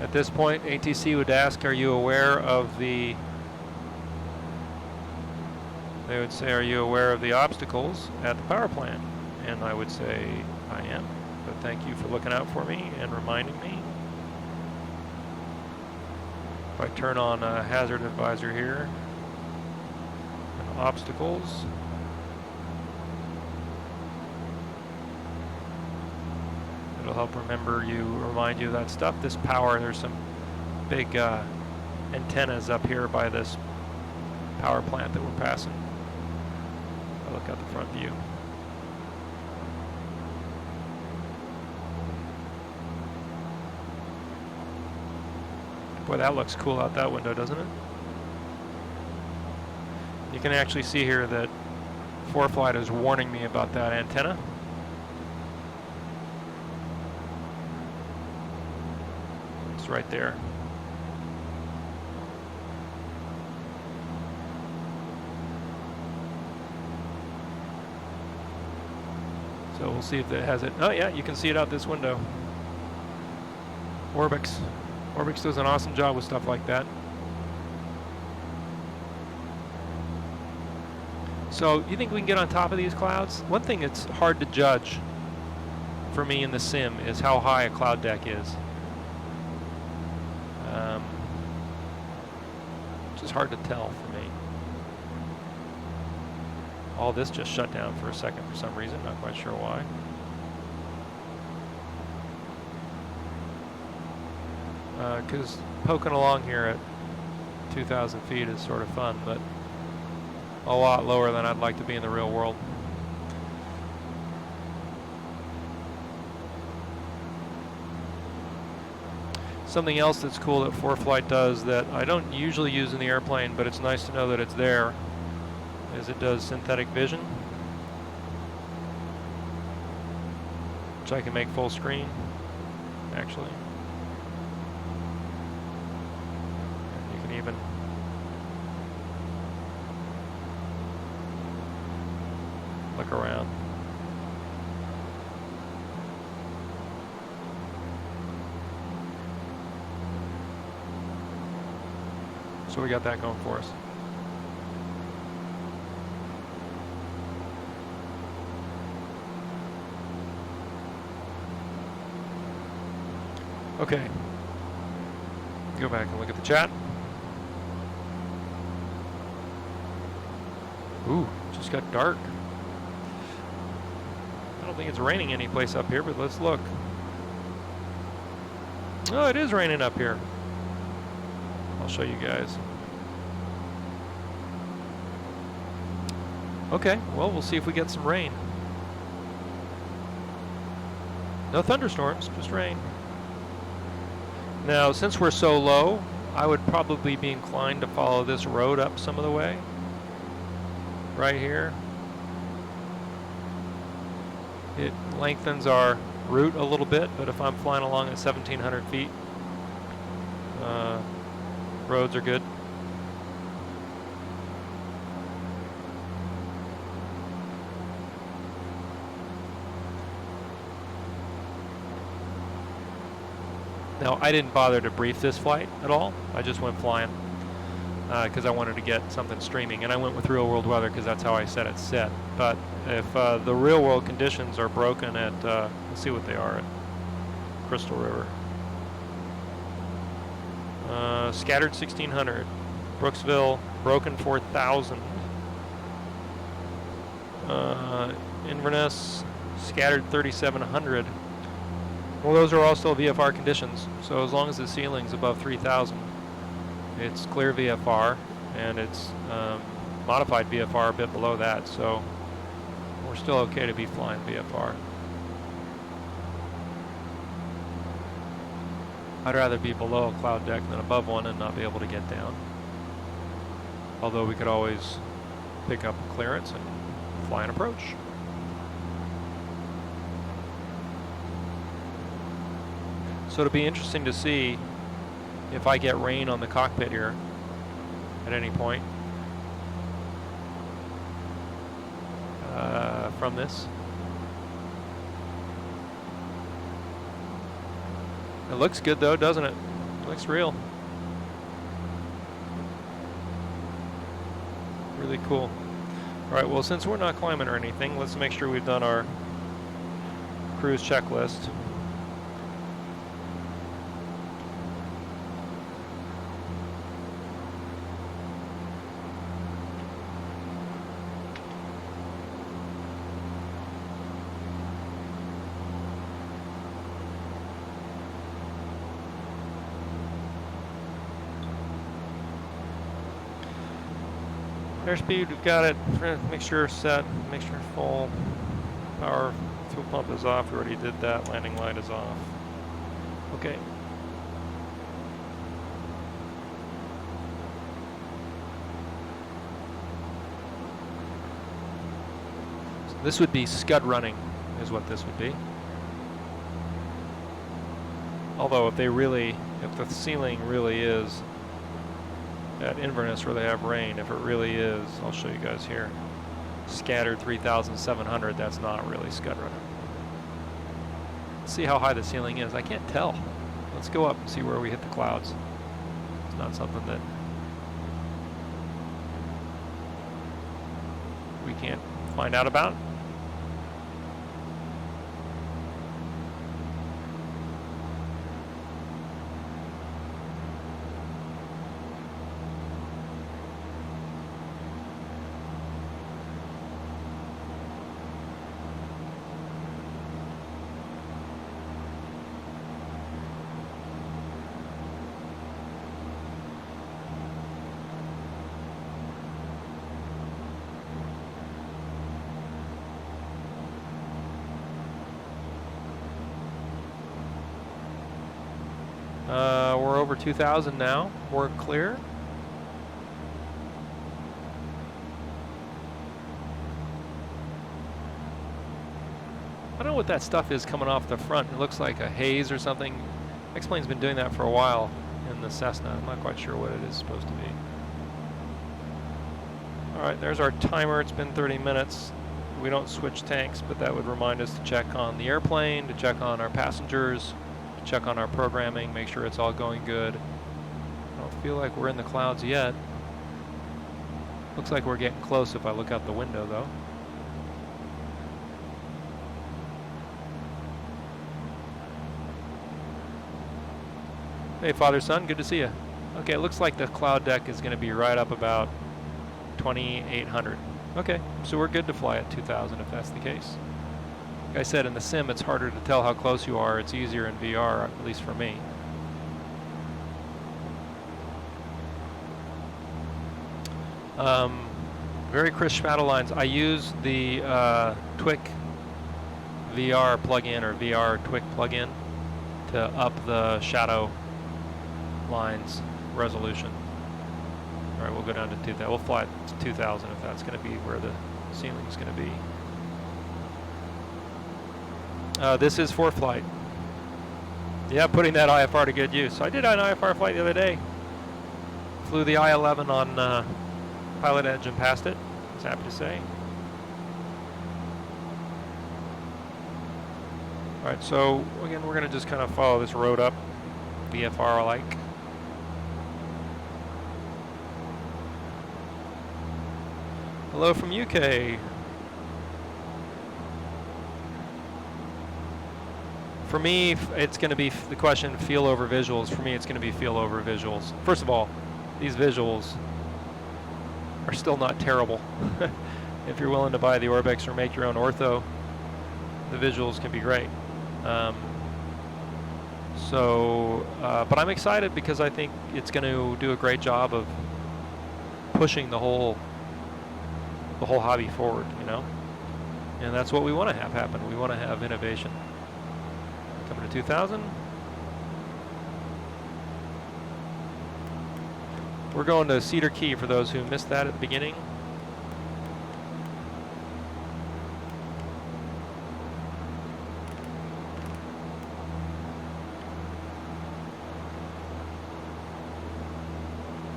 At this point, ATC would ask, are you aware of the, they would say, are you aware of the obstacles at the power plant? And I would say, I am, but thank you for looking out for me and reminding me. If I turn on a hazard advisor here, and obstacles, it'll help remind you of that stuff. This power, there's some big antennas up here by this power plant that we're passing. I'll look out the front view. Boy, that looks cool out that window, doesn't it? You can actually see here that ForeFlight is warning me about that antenna. It's right there. So we'll see if it has it. Oh yeah, you can see it out this window. Orbx. Orbx does an awesome job with stuff like that. So you think we can get on top of these clouds? One thing that's hard to judge for me in the sim is how high a cloud deck is. Which is hard to tell for me. All this just shut down for a second for some reason, not quite sure why. Because poking along here at 2,000 feet is sort of fun, but a lot lower than I'd like to be in the real world. Something else that's cool that ForeFlight does that I don't usually use in the airplane, but it's nice to know that it's there, is it does synthetic vision, which I can make full screen, actually. And you can even look around. So we got that going for us. Okay. Go back and look at the chat. Ooh, just got dark. I don't think it's raining any place up here, but let's look. Oh, it is raining up here. I'll show you guys. Okay, well, we'll see if we get some rain. No thunderstorms, just rain. Now, since we're so low, I would probably be inclined to follow this road up some of the way. Right here. It lengthens our route a little bit, but if I'm flying along at 1,700 feet, roads are good. Now, I didn't bother to brief this flight at all. I just went flying because I wanted to get something streaming, and I went with real world weather because that's how I set it set. But if the real world conditions are broken at, let's see what they are at Crystal River. Scattered 1,600. Brooksville, broken 4,000. Inverness, scattered 3,700. Well, those are all still VFR conditions. So as long as the ceiling's above 3,000, it's clear VFR, and it's modified VFR a bit below that. So we're still okay to be flying VFR. I'd rather be below a cloud deck than above one and not be able to get down. Although we could always pick up clearance and fly an approach. So it'll be interesting to see if I get rain on the cockpit here at any point from this. It looks good though, doesn't it? It looks real. Really cool. All right, well, since we're not climbing or anything, let's make sure we've done our cruise checklist. Airspeed, we've got it. Mixture set, mixture full. Power, fuel pump is off. We already did that. Landing light is off. Okay. So this would be scud running, is what this would be. Although if the ceiling really is at Inverness where they have rain, if it really is, I'll show you guys here, scattered 3,700, that's not really scud running. Let's see how high the ceiling is. I can't tell. Let's go up and see where we hit the clouds. It's not something that we can't find out about. We're over 2,000 now. We're clear. I don't know what that stuff is coming off the front. It looks like a haze or something. X-Plane's been doing that for a while in the Cessna. I'm not quite sure what it is supposed to be. All right, there's our timer. It's been 30 minutes. We don't switch tanks, but that would remind us to check on the airplane, to check on our passengers, check on our programming, make sure it's all going good. I don't feel like we're in the clouds yet. Looks like we're getting close if I look out the window, though. Hey, father, son, good to see you. Okay, it looks like the cloud deck is going to be right up about 2,800. Okay, so we're good to fly at 2,000 if that's the case. Like I said, in the sim, it's harder to tell how close you are. It's easier in VR, at least for me. Very crisp shadow lines. I use the TWIC VR plugin or VR TWIC plugin to up the shadow lines resolution. All right, we'll go down to 2,000. We'll fly to 2,000 if that's going to be where the ceiling's going to be. This is for flight. Yeah, putting that IFR to good use. I did an IFR flight the other day. Flew the I-11 on Pilot Edge and passed it. I was happy to say. All right, so again, we're going to just kind of follow this road up, VFR like. Hello from UK. For me, it's going to be the question feel over visuals. For me, it's going to be feel over visuals. First of all, these visuals are still not terrible. If you're willing to buy the Orbx or make your own ortho, the visuals can be great. But I'm excited because I think it's going to do a great job of pushing the whole hobby forward, you know? And that's what we want to have happen. We want to have innovation. Coming to 2,000. We're going to Cedar Key for those who missed that at the beginning.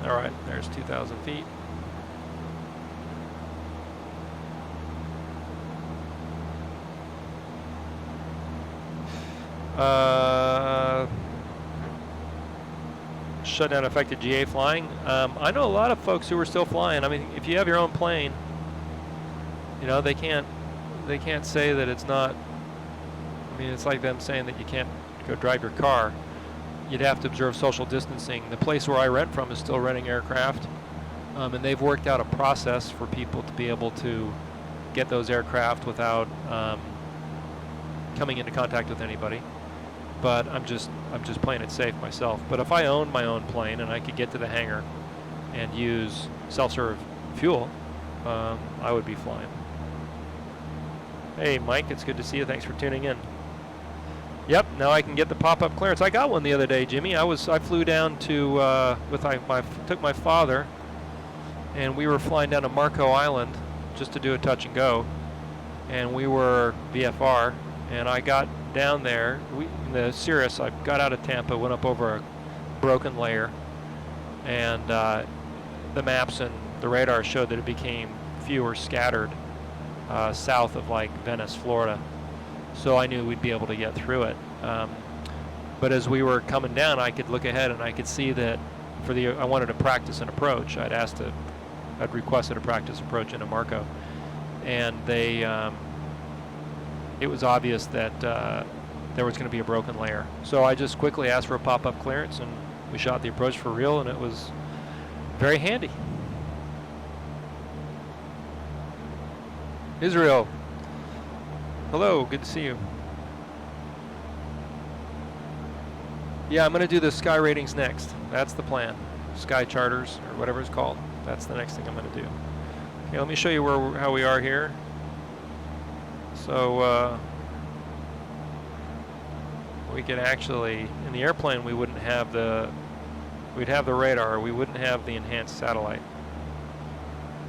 All right, there's 2,000 feet. Shutdown affected GA flying. I know a lot of folks who are still flying. I mean, if you have your own plane, you know, they can't say that it's not. I mean, it's like them saying that you can't go drive your car. You'd have to observe social distancing. The place where I rent from is still renting aircraft, and they've worked out a process for people to be able to get those aircraft without coming into contact with anybody. But I'm just playing it safe myself. But if I owned my own plane and I could get to the hangar and use self-serve fuel, I would be flying. Hey, Mike, it's good to see you. Thanks for tuning in. Yep, now I can get the pop-up clearance. I got one the other day, Jimmy. I flew down to took my father, and we were flying down to Marco Island just to do a touch and go, and we were VFR, and I got down there. In the Cirrus, I got out of Tampa, went up over a broken layer, and the maps and the radar showed that it became fewer scattered south of like Venice, Florida. So I knew we'd be able to get through it. But as we were coming down, I could look ahead and I could see that I wanted to practice an approach. I'd requested a practice approach into Marco, and it was obvious that there was going to be a broken layer. So I just quickly asked for a pop-up clearance, and we shot the approach for real, and it was very handy. Israel, hello, good to see you. Yeah, I'm going to do the Sky ratings next. That's the plan. Sky charters, or whatever it's called. That's the next thing I'm going to do. Okay, let me show you how we are here. So we could actually, in the airplane, we'd have the radar. We wouldn't have the enhanced satellite.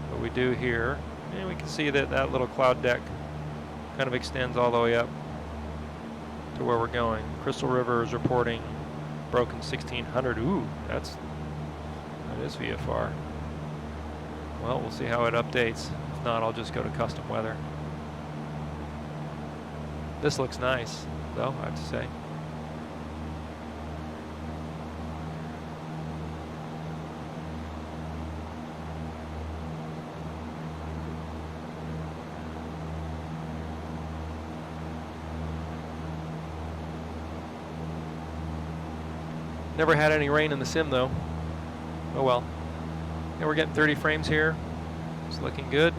But we do here, and we can see that little cloud deck kind of extends all the way up to where we're going. Crystal River is reporting broken 1600. Ooh, that is VFR. Well, we'll see how it updates. If not, I'll just go to custom weather. This looks nice, though, I have to say. Never had any rain in the sim though. Oh well. Yeah, we're getting 30 frames here. It's looking good.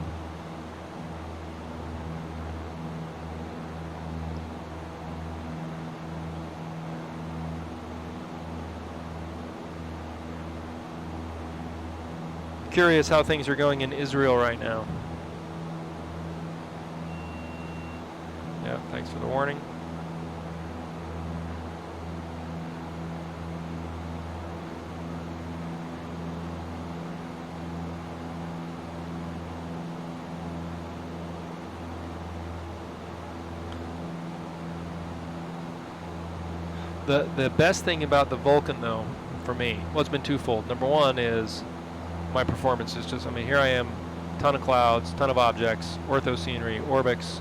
Curious how things are going in Israel right now. Yeah, thanks for the warning. The best thing about the Vulcan though, for me, well, it's been twofold. Number one is my performance is just, I mean, here I am, ton of clouds, ton of objects, ortho scenery, Orbx,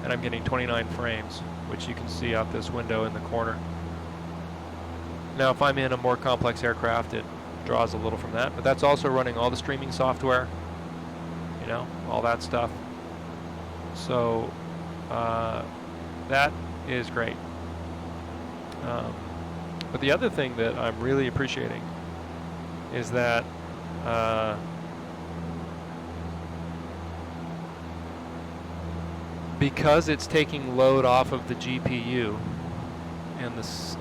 and I'm getting 29 frames, which you can see out this window in the corner. Now, if I'm in a more complex aircraft, it draws a little from that, but that's also running all the streaming software, you know, all that stuff. So that is great. But the other thing that I'm really appreciating is that because it's taking load off of the GPU and it's,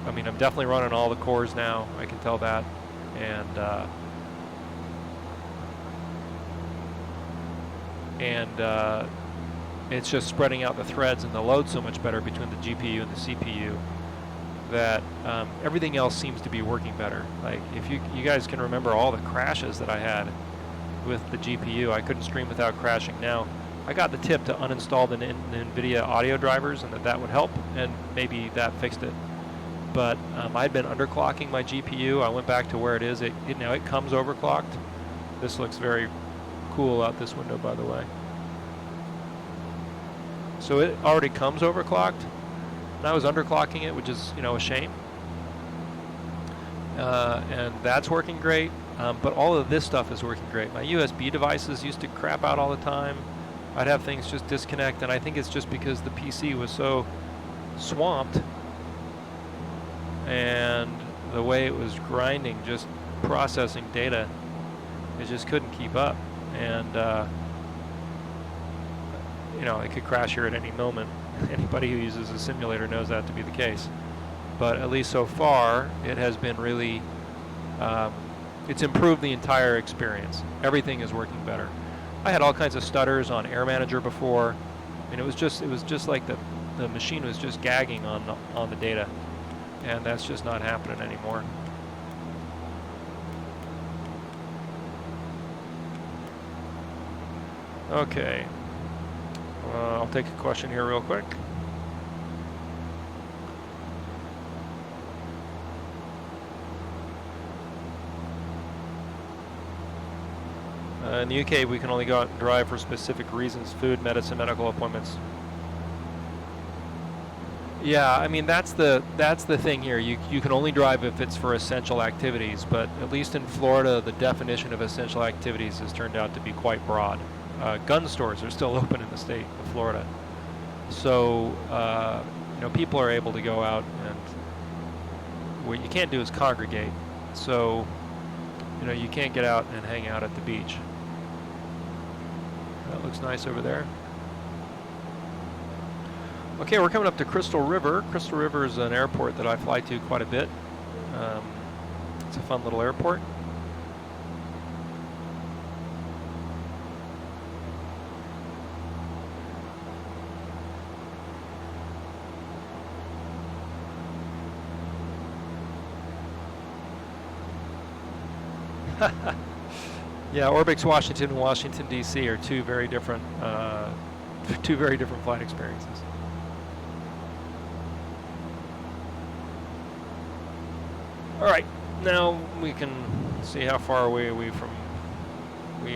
I mean, I'm definitely running all the cores now, I can tell that, and it's just spreading out the threads and the load so much better between the GPU and the CPU that everything else seems to be working better. Like if you guys can remember all the crashes that I had with the GPU, I couldn't stream without crashing. Now I got the tip to uninstall the NVIDIA audio drivers and that would help, and maybe that fixed it. But I'd been underclocking my GPU. I went back to where it is. Now it comes overclocked. This looks very cool out this window, by the way. So it already comes overclocked, and I was underclocking it, which is, you know, a shame. And that's working great, but all of this stuff is working great. My USB devices used to crap out all the time. I'd have things just disconnect, and I think it's just because the PC was so swamped, and the way it was grinding, just processing data, it just couldn't keep up. And you know, it could crash here at any moment. Anybody who uses a simulator knows that to be the case. But at least so far, it has been really, it's improved the entire experience. Everything is working better. I had all kinds of stutters on Air Manager before, and it was just like the machine was just gagging on the data, and that's just not happening anymore. Okay. I'll take a question here real quick. In the UK, we can only go out and drive for specific reasons: food, medicine, medical appointments. Yeah, I mean that's the thing here. You can only drive if it's for essential activities, but at least in Florida, the definition of essential activities has turned out to be quite broad. Gun stores are still open in the state of Florida, so you know, people are able to go out, and what you can't do is congregate. So you know, you can't get out and hang out at the beach. That looks nice over there. Okay, we're coming up to Crystal River. Crystal River is an airport that I fly to quite a bit. It's a fun little airport. Yeah, Orbx Washington and Washington D.C. are two very different flight experiences. All right, now we can see how far away we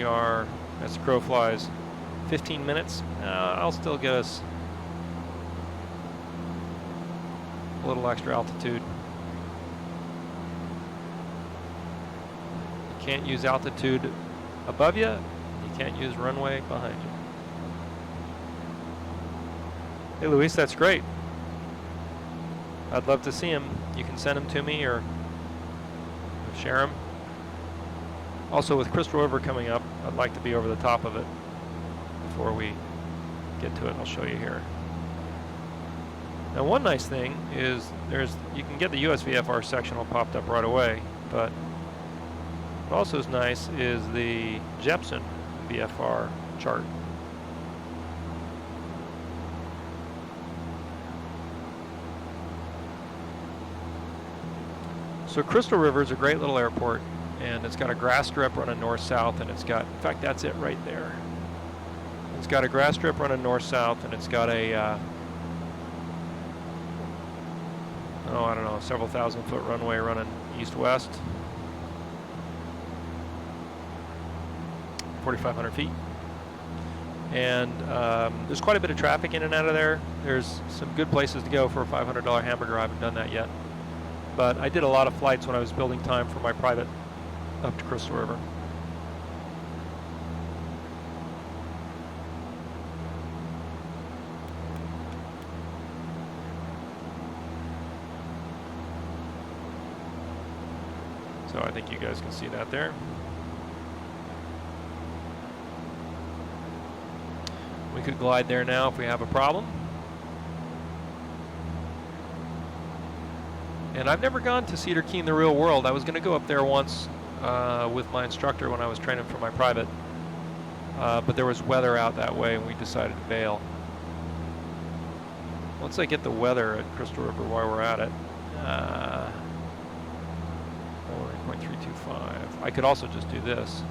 are as the crow flies. 15 minutes. I'll still get us a little extra altitude. You can't use altitude above you. You can't use runway behind you. Hey, Luis, that's great. I'd love to see them. You can send them to me or share them. Also, with Crystal River coming up, I'd like to be over the top of it before we get to it. I'll show you here. Now, one nice thing is you can get the USVFR sectional popped up right away, but what also is nice is the Jepson VFR chart. So Crystal River is a great little airport, and it's got a grass strip running north-south, and it's got, in fact, that's it right there. It's got a grass strip running north-south, and it's got a, I don't know, several thousand foot runway running east-west. 4,500 feet. And there's quite a bit of traffic in and out of there. There's some good places to go for a $500 hamburger. I haven't done that yet. But I did a lot of flights when I was building time for my private up to Crystal River. So I think you guys can see that there. We could glide there now if we have a problem. And I've never gone to Cedar Key in the real world. I was going to go up there once with my instructor when I was training for my private. But there was weather out that way and we decided to bail. Once I get the weather at Crystal River while we're at it. 0.325. I could also just do this.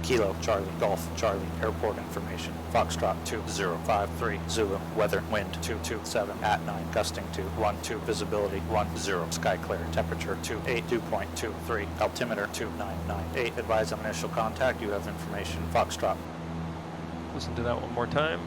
Kilo, Charlie, Golf, Charlie, airport information. Foxtrot 2053, Zulu, weather, wind 227 at 9, gusting to 12, visibility 10, sky clear, temperature 28, 2.23, altimeter 2998. Advise on initial contact, you have information. Foxtrot. Listen to that one more time.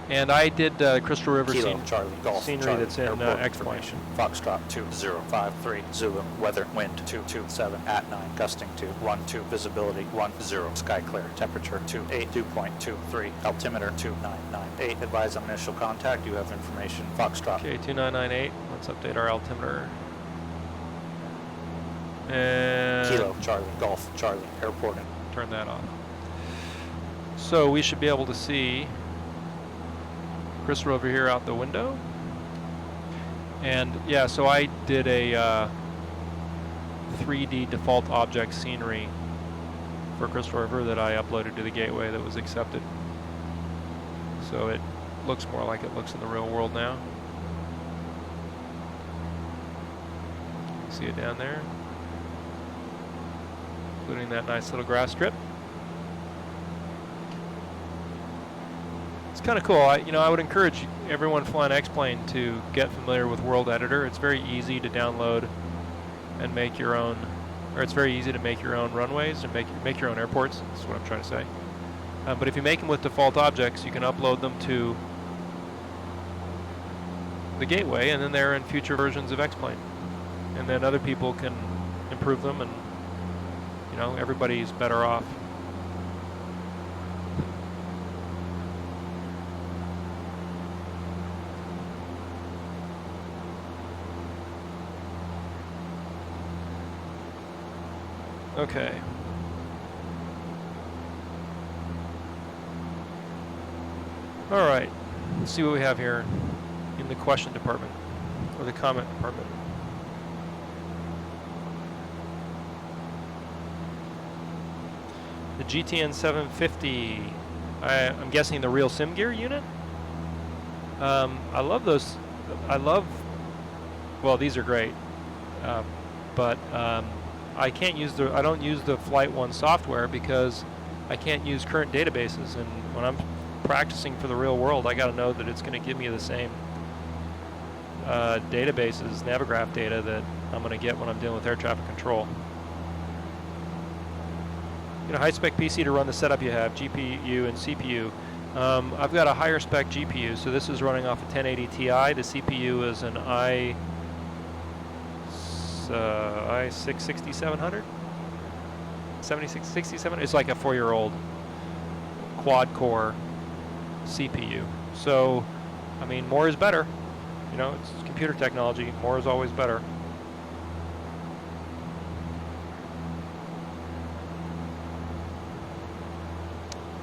And I did Crystal River Kilo, Charlie, Golf, scenery Charlie, that's in airport X-Plane. information. Foxtrot 2053, Zulu, weather, wind 227 at 9, gusting to 12, visibility 10, sky clear, temperature 28, 2.23, altimeter 2998. Advise on initial contact, you have information. Foxtrot. Okay, 2998. Let's update our altimeter. And Kilo, Charlie, Golf, Charlie, airport. Turn that off. So we should be able to see Crystal over here out the window. And yeah, so I did a 3D default object scenery for Crystal River that I uploaded to the gateway that was accepted. So it looks more like it looks in the real world now. See it down there, including that nice little grass strip. It's kind of cool. I would encourage everyone flying X-Plane to get familiar with World Editor. It's very easy to download and make your own, or it's very easy to make your own runways and make your own airports. That's what I'm trying to say. But if you make them with default objects, you can upload them to the gateway, and then they're in future versions of X-Plane. And then other people can improve them, and everybody's better off. Okay. All right. Let's see what we have here in the question department, or the comment department. The GTN 750. I'm guessing the real SimGear unit. I love those. Well, these are great, but I can't use I don't use the Flight 1 software because I can't use current databases, and when I'm practicing for the real world, I got to know that it's going to give me the same databases, Navigraph data that I'm going to get when I'm dealing with air traffic control. High-spec PC to run the setup you have, GPU and CPU. I've got a higher spec GPU, so this is running off a 1080 Ti. The CPU is an i6-6700? 7667? It's like a 4-year-old quad-core CPU. So, more is better. You know, it's computer technology. More is always better.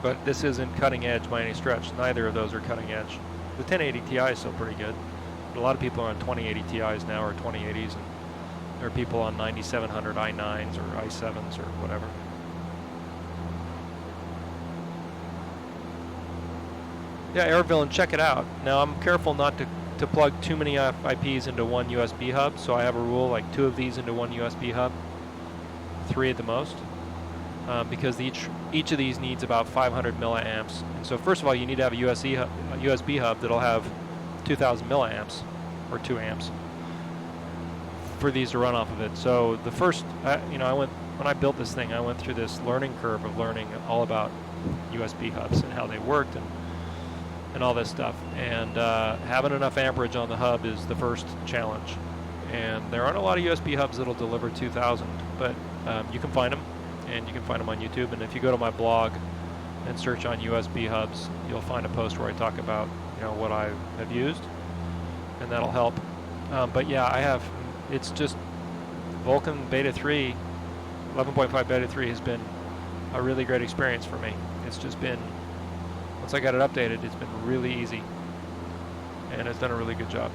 But this isn't cutting edge by any stretch. Neither of those are cutting edge. The 1080 Ti is still pretty good. But a lot of people are on 2080 Ti's now, or 2080s, and there are people on 9700 i9s or i7s or whatever. Yeah, AirVillain, check it out. Now, I'm careful not to plug too many IPs into one USB hub, so I have a rule like 2 of these into one USB hub, 3 at the most, because each of these needs about 500 milliamps. And so first of all, you need to have a USB hub that'll have 2,000 milliamps, or 2 amps, for these to run off of it. So the first, you know, when I built this thing, I went through this learning curve of learning all about USB hubs and how they worked and all this stuff. And having enough amperage on the hub is the first challenge. And there aren't a lot of USB hubs that'll deliver 2,000, but you can find them, and you can find them on YouTube. And if you go to my blog and search on USB hubs, you'll find a post where I talk about, you know, what I have used, and that'll help. But yeah, it's just Vulkan Beta 3, 11.5 Beta 3 has been a really great experience for me. It's just been, once I got it updated, it's been really easy, and it's done a really good job.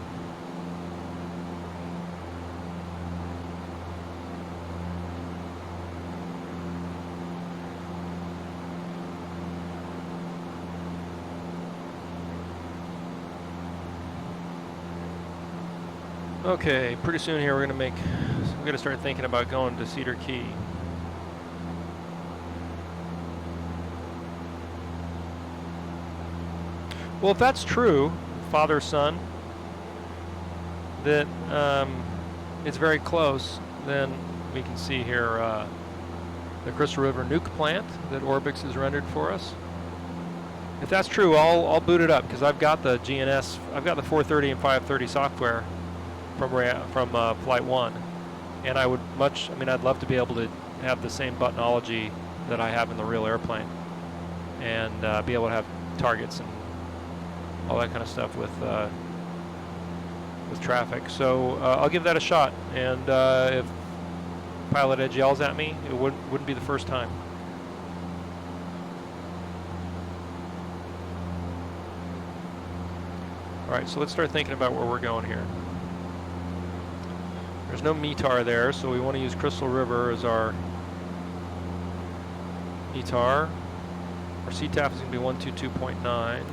Okay, pretty soon here we're gonna start thinking about going to Cedar Key. Well, if that's true, father, son, that it's very close, then we can see here the Crystal River nuke plant that Orbx has rendered for us. If that's true, I'll boot it up, because I've got the GNS, I've got the 430 and 530 software from Flight 1, and I'd love to be able to have the same buttonology that I have in the real airplane, and be able to have targets and all that kind of stuff with traffic. So I'll give that a shot, and if Pilot Edge yells at me, it wouldn't be the first time. All right, so let's start thinking about where we're going here. There's no METAR there, so we want to use Crystal River as our METAR. Our CTAF is going to be 122.9.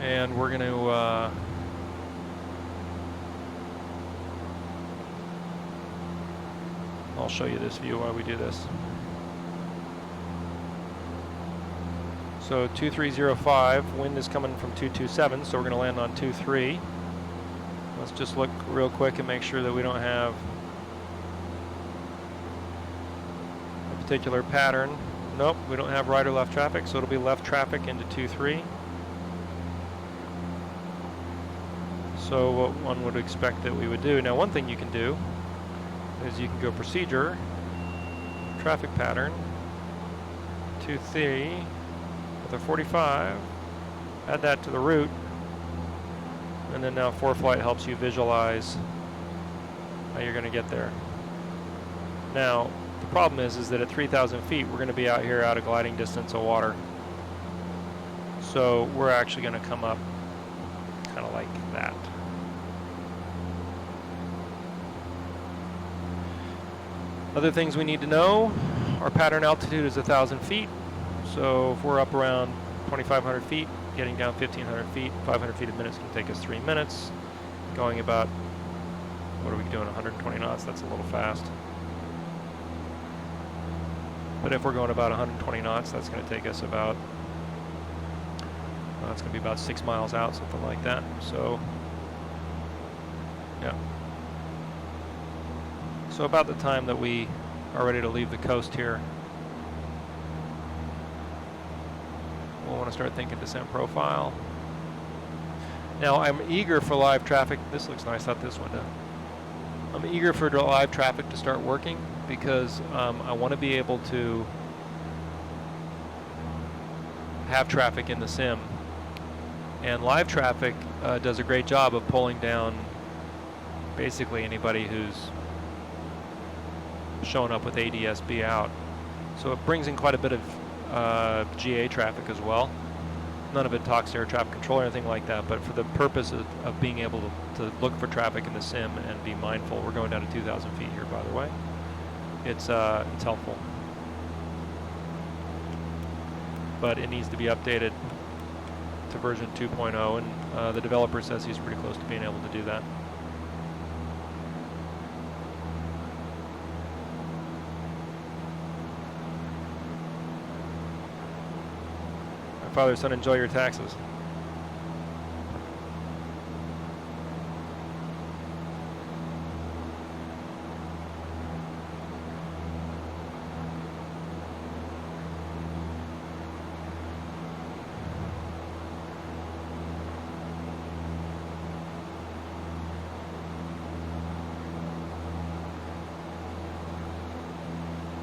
And we're going to I'll show you this view while we do this. So 2305, wind is coming from 227, so we're going to land on 23. Let's just look real quick and make sure that we don't have a particular pattern. Nope, we don't have right or left traffic, so it'll be left traffic into 23. So what one would expect that we would do. Now, one thing you can do is you can go procedure, traffic pattern, 23 with a 45, add that to the route, and then now ForeFlight helps you visualize how you're going to get there. Now, the problem is that at 3,000 feet, we're going to be out here out of gliding distance of water. So we're actually going to come up kind of like that. Other things we need to know, our pattern altitude is 1,000 feet. So if we're up around 2,500 feet, getting down 1,500 feet, 500 feet a minute is going to take us 3 minutes. Going about, what are we doing, 120 knots? That's a little fast. But if we're going about 120 knots, that's going to take us about, it's going to be about 6 miles out, something like that. So, yeah. So about the time that we are ready to leave the coast here, we'll want to start thinking descent profile. Now I'm eager for live traffic. This looks nice out this window. I'm eager for live traffic to start working, because I want to be able to have traffic in the sim. And live traffic does a great job of pulling down basically anybody who's showing up with ADSB out. So it brings in quite a bit of GA traffic as well. None of it talks to air traffic control or anything like that, but for the purpose of being able to look for traffic in the sim and be mindful. We're going down to 2,000 feet here, by the way. It's helpful. But it needs to be updated to version 2.0, and the developer says he's pretty close to being able to do that. My father, son, enjoy your taxes.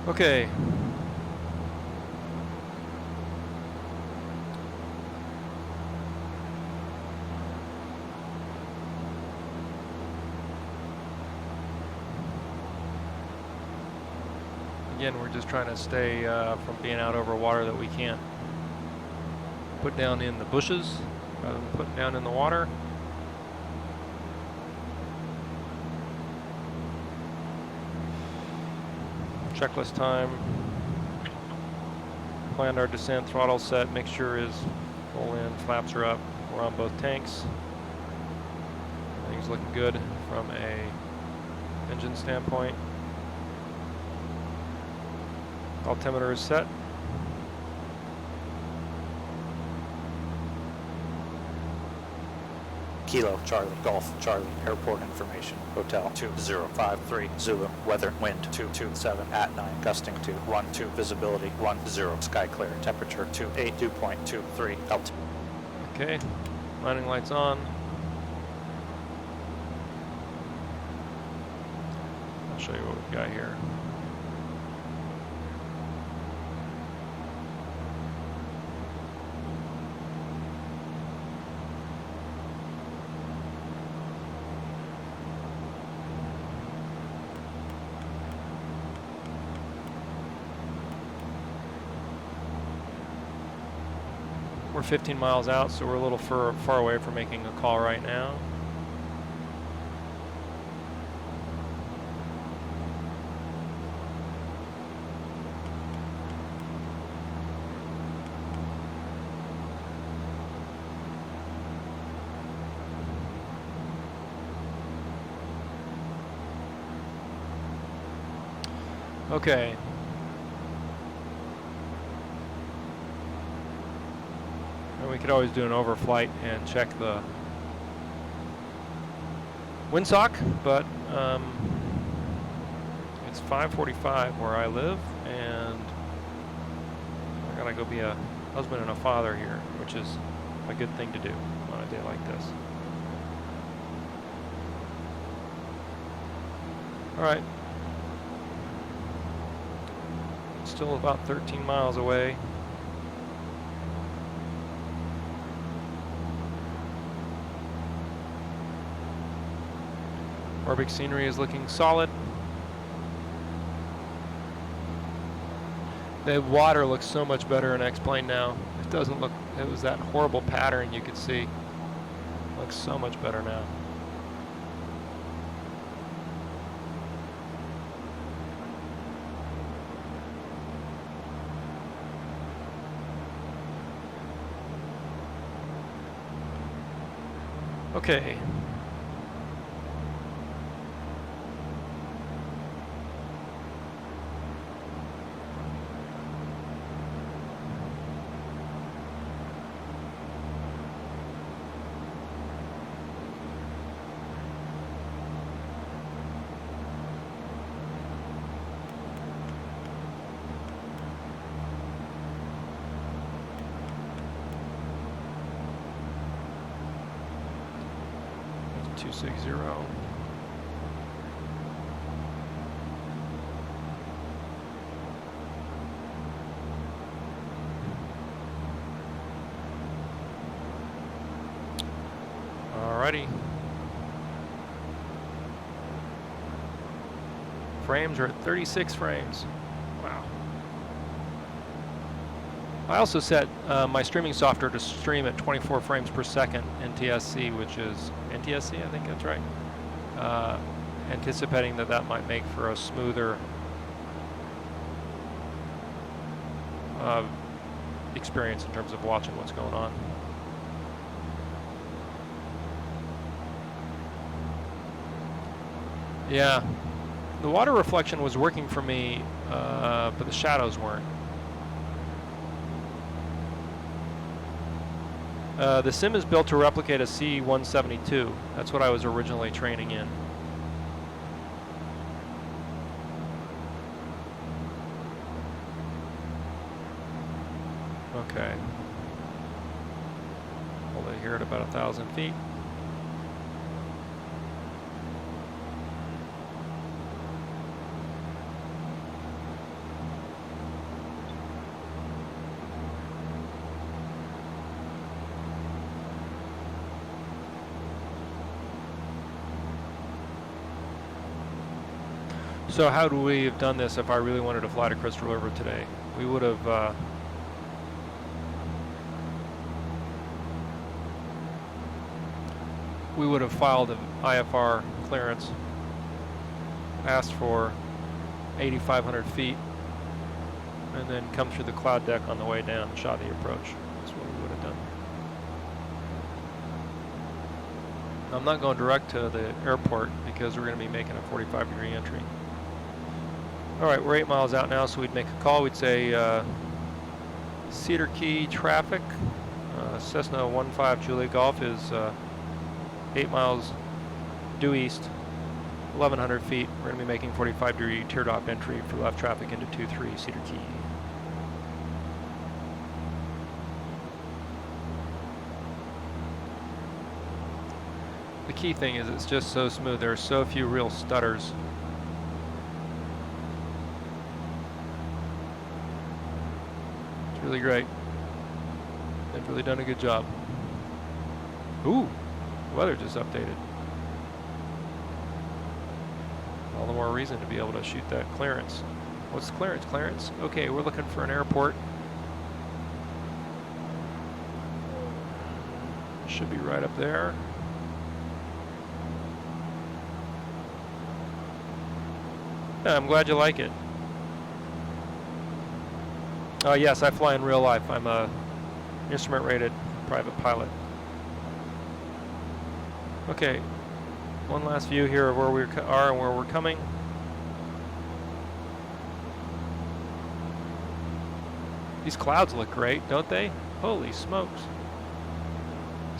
Okay. Again, we're just trying to stay from being out over water that we can't put down in the bushes rather than putting down in the water. Checklist time. Planned our descent, throttle set, mixture is full in, flaps are up. We're on both tanks. Everything's looking good from a engine standpoint. Altimeter is set. Kilo, Charlie, Golf, Charlie, airport information, hotel 2053, Zulu, weather, wind 227 at 9, gusting to 12, visibility 10, sky clear, temperature 2.23, altitude. Okay, landing lights on. I'll show you what we've got here. We're 15 miles out, so we're a little far away from making a call right now. Okay. We could always do an overflight and check the windsock, but it's 5:45 where I live, and I gotta go be a husband and a father here, which is a good thing to do on a day like this. All right. Still about 13 miles away. Orbx scenery is looking solid. The water looks so much better in X-Plane now. It doesn't look, it was that horrible pattern you could see. Looks so much better now. Okay. That's 260. Alrighty. Frames are at 36 frames. Wow. I also set my streaming software to stream at 24 frames per second NTSC, which is NTSC, I think that's right. Anticipating that that might make for a smoother experience in terms of watching what's going on. Yeah, the water reflection was working for me, but the shadows weren't. The sim is built to replicate a C-172. That's what I was originally training in. Okay. Hold it here at about 1,000 feet. So how would we have done this if I really wanted to fly to Crystal River today? We would have filed an IFR clearance, asked for 8,500 feet, and then come through the cloud deck on the way down and shot the approach. That's what we would have done. I'm not going direct to the airport because we're going to be making a 45-degree entry. All right, we're 8 miles out now, so we'd make a call. We'd say Cedar Key traffic, Cessna 15 Juliet Golf is 8 miles due east, 1,100 feet. We're going to be making 45-degree teardrop entry for left traffic into 23 Cedar Key. The key thing is it's just so smooth. There are so few real stutters. Really great. They've really done a good job. Ooh, the weather just updated. All the more reason to be able to shoot that clearance. What's the clearance? Clearance? Okay, we're looking for an airport. Should be right up there. Yeah, I'm glad you like it. Yes, I fly in real life. I'm a instrument-rated private pilot. Okay, one last view here of where we are and where we're coming. These clouds look great, don't they? Holy smokes.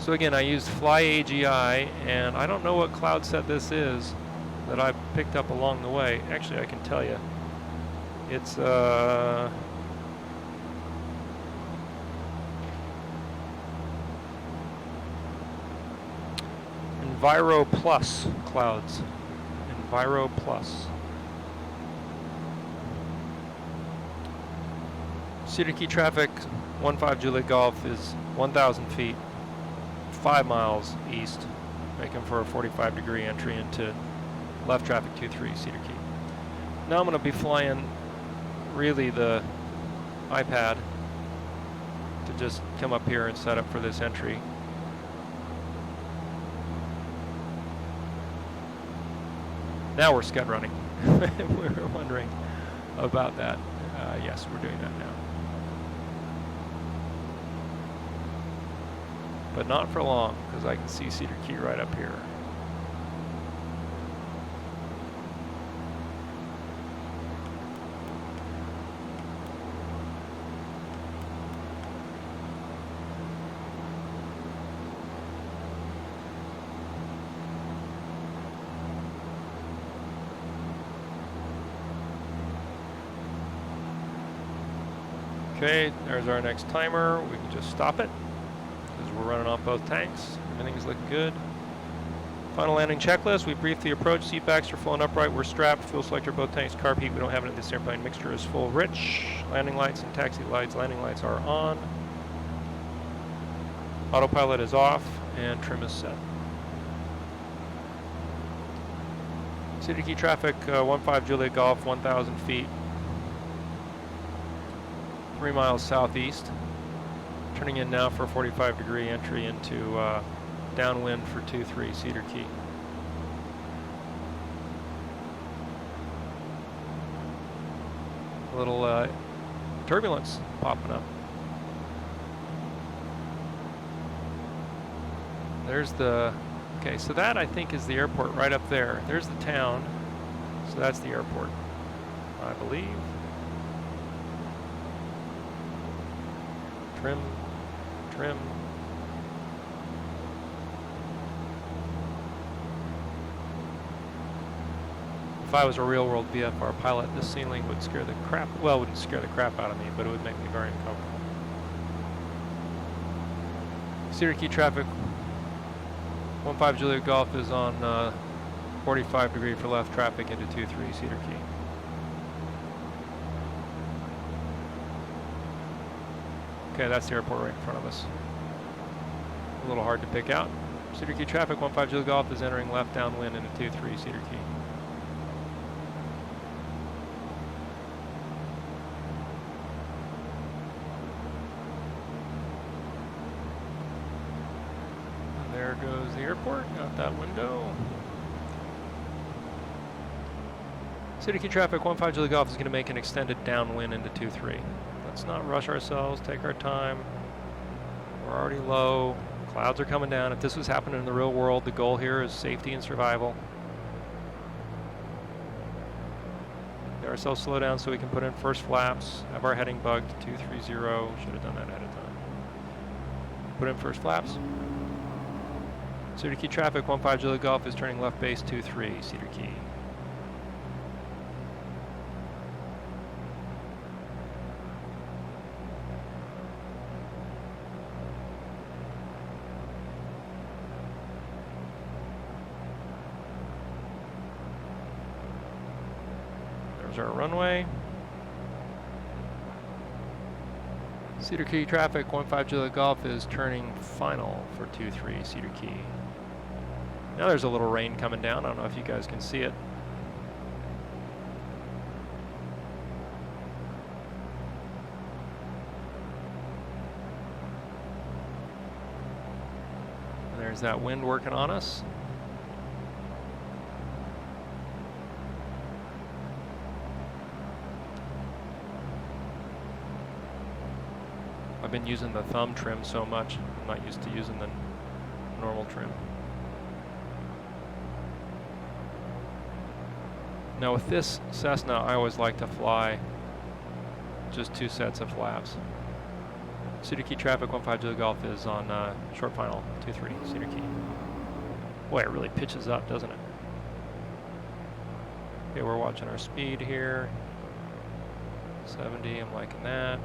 So again, I used Fly AGI, and I don't know what cloud set this is that I picked up along the way. Actually, I can tell you. It's Enviro Plus clouds. Enviro Plus. Cedar Key traffic, 15 Juliet Golf is 1,000 feet, 5 miles east, making for a 45-degree entry into left traffic 23 Cedar Key. Now I'm going to be flying really the iPad to just come up here and set up for this entry. Now we're scud running. We were wondering about that. Yes, we're doing that now. But not for long, because I can see Cedar Key right up here. Okay, there's our next timer. We can just stop it because we're running off both tanks. Everything's looking good. Final landing checklist. We briefed the approach. Seat backs are full and upright. We're strapped. Fuel selector, both tanks. Carb heat. We don't have it in this airplane. Mixture is full rich. Landing lights and taxi lights. Landing lights are on. Autopilot is off and trim is set. Cedar Key traffic, 15 Juliet Golf, 1,000 feet. 3 miles southeast. Turning in now for a 45-degree entry into downwind for 23 Cedar Key. A little turbulence popping up. There's the, okay, so that I think is the airport right up there. There's the town, so that's the airport, I believe. Trim, trim. If I was a real world VFR pilot, this ceiling would scare the crap, well, it wouldn't scare the crap out of me, but it would make me very uncomfortable. Cedar Key traffic, 15 Juliet Golf is on 45 degree for left traffic into 23 Cedar Key. Okay, that's the airport right in front of us. A little hard to pick out. Cedar Key traffic, 15 Juliet Golf is entering left downwind into 23 Cedar Key. And there goes the airport out that window. Cedar Key traffic, 15 Juliet Golf is going to make an extended downwind into 23. Let's not rush ourselves, take our time. We're already low, clouds are coming down. If this was happening in the real world, the goal here is safety and survival. Get ourselves slow down so we can put in first flaps, have our heading bugged to 230. Should have done that ahead of time. Put in first flaps. Cedar Key traffic, 15 Juliet Golf is turning left base 23, Cedar Key. Our runway. Cedar Key traffic, 15 Juliet Golf is turning final for 23 Cedar Key. Now there's a little rain coming down. I don't know if you guys can see it. And there's that wind working on us. I've been using the thumb trim so much, I'm not used to using the normal trim. Now with this Cessna, I always like to fly just 2 sets of flaps. Cedar Key traffic, 15 Juliet Golf is on short final, 23 Cedar Key. Boy, it really pitches up, doesn't it? Okay, we're watching our speed here. 70, I'm liking that.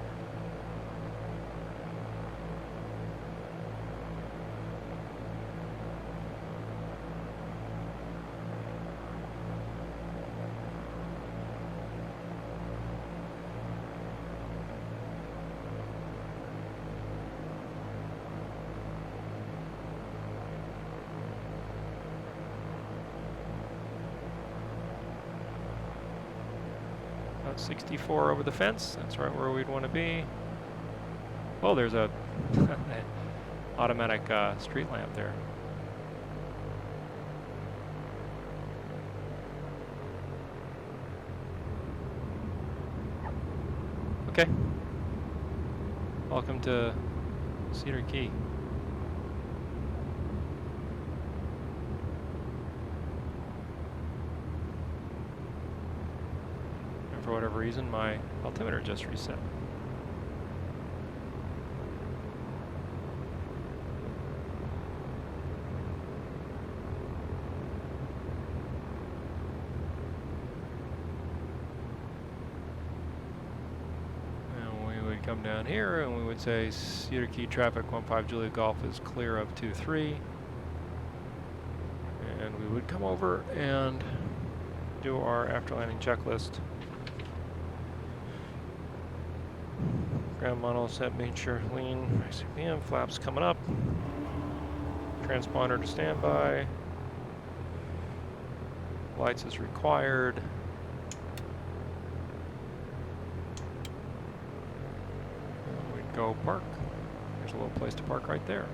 About 64 over the fence, that's right where we'd want to be. Oh, there's a automatic street lamp there. Okay. Welcome to Cedar Key. And for whatever reason, my altimeter just reset. Come down here and we would say Cedar Key traffic 15 Juliet Golf is clear of 23, and we would come over and do our after landing checklist. Ground model set, make sure lean, ICBM, flaps coming up, transponder to standby. Lights is required. And we'd go park. There's a little place to park right there.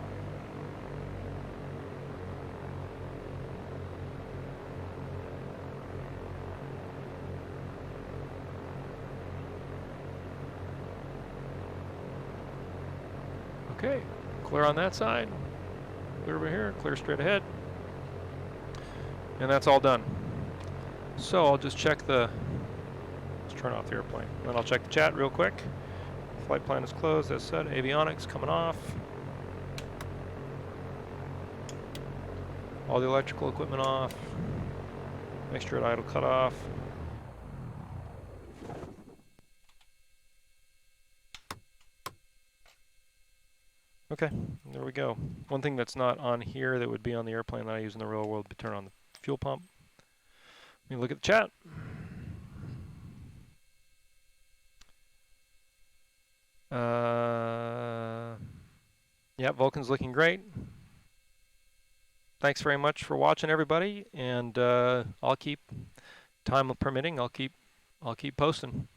Okay, clear on that side. Clear over here, clear straight ahead. And that's all done. So I'll just check the, let's turn off the airplane. Then I'll check the chat real quick. Flight plan is closed, as said. Avionics coming off. All the electrical equipment off. Mixture at idle cutoff. Okay, there we go. One thing that's not on here that would be on the airplane that I use in the real world would be turn on the fuel pump. Let me look at the chat. Yeah, Vulcan's looking great. Thanks very much for watching, everybody, and I'll keep, time permitting, I'll keep posting.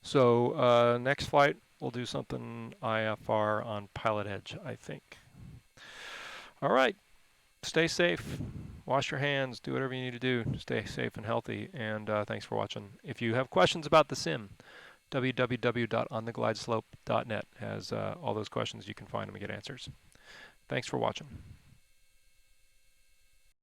So next flight we'll do something IFR on Pilot Edge, I think. All right, stay safe, wash your hands, do whatever you need to do, stay safe and healthy, and thanks for watching. If you have questions about the sim, www.ontheglideslope.net has all those questions. You can find them and get answers. Thanks for watching.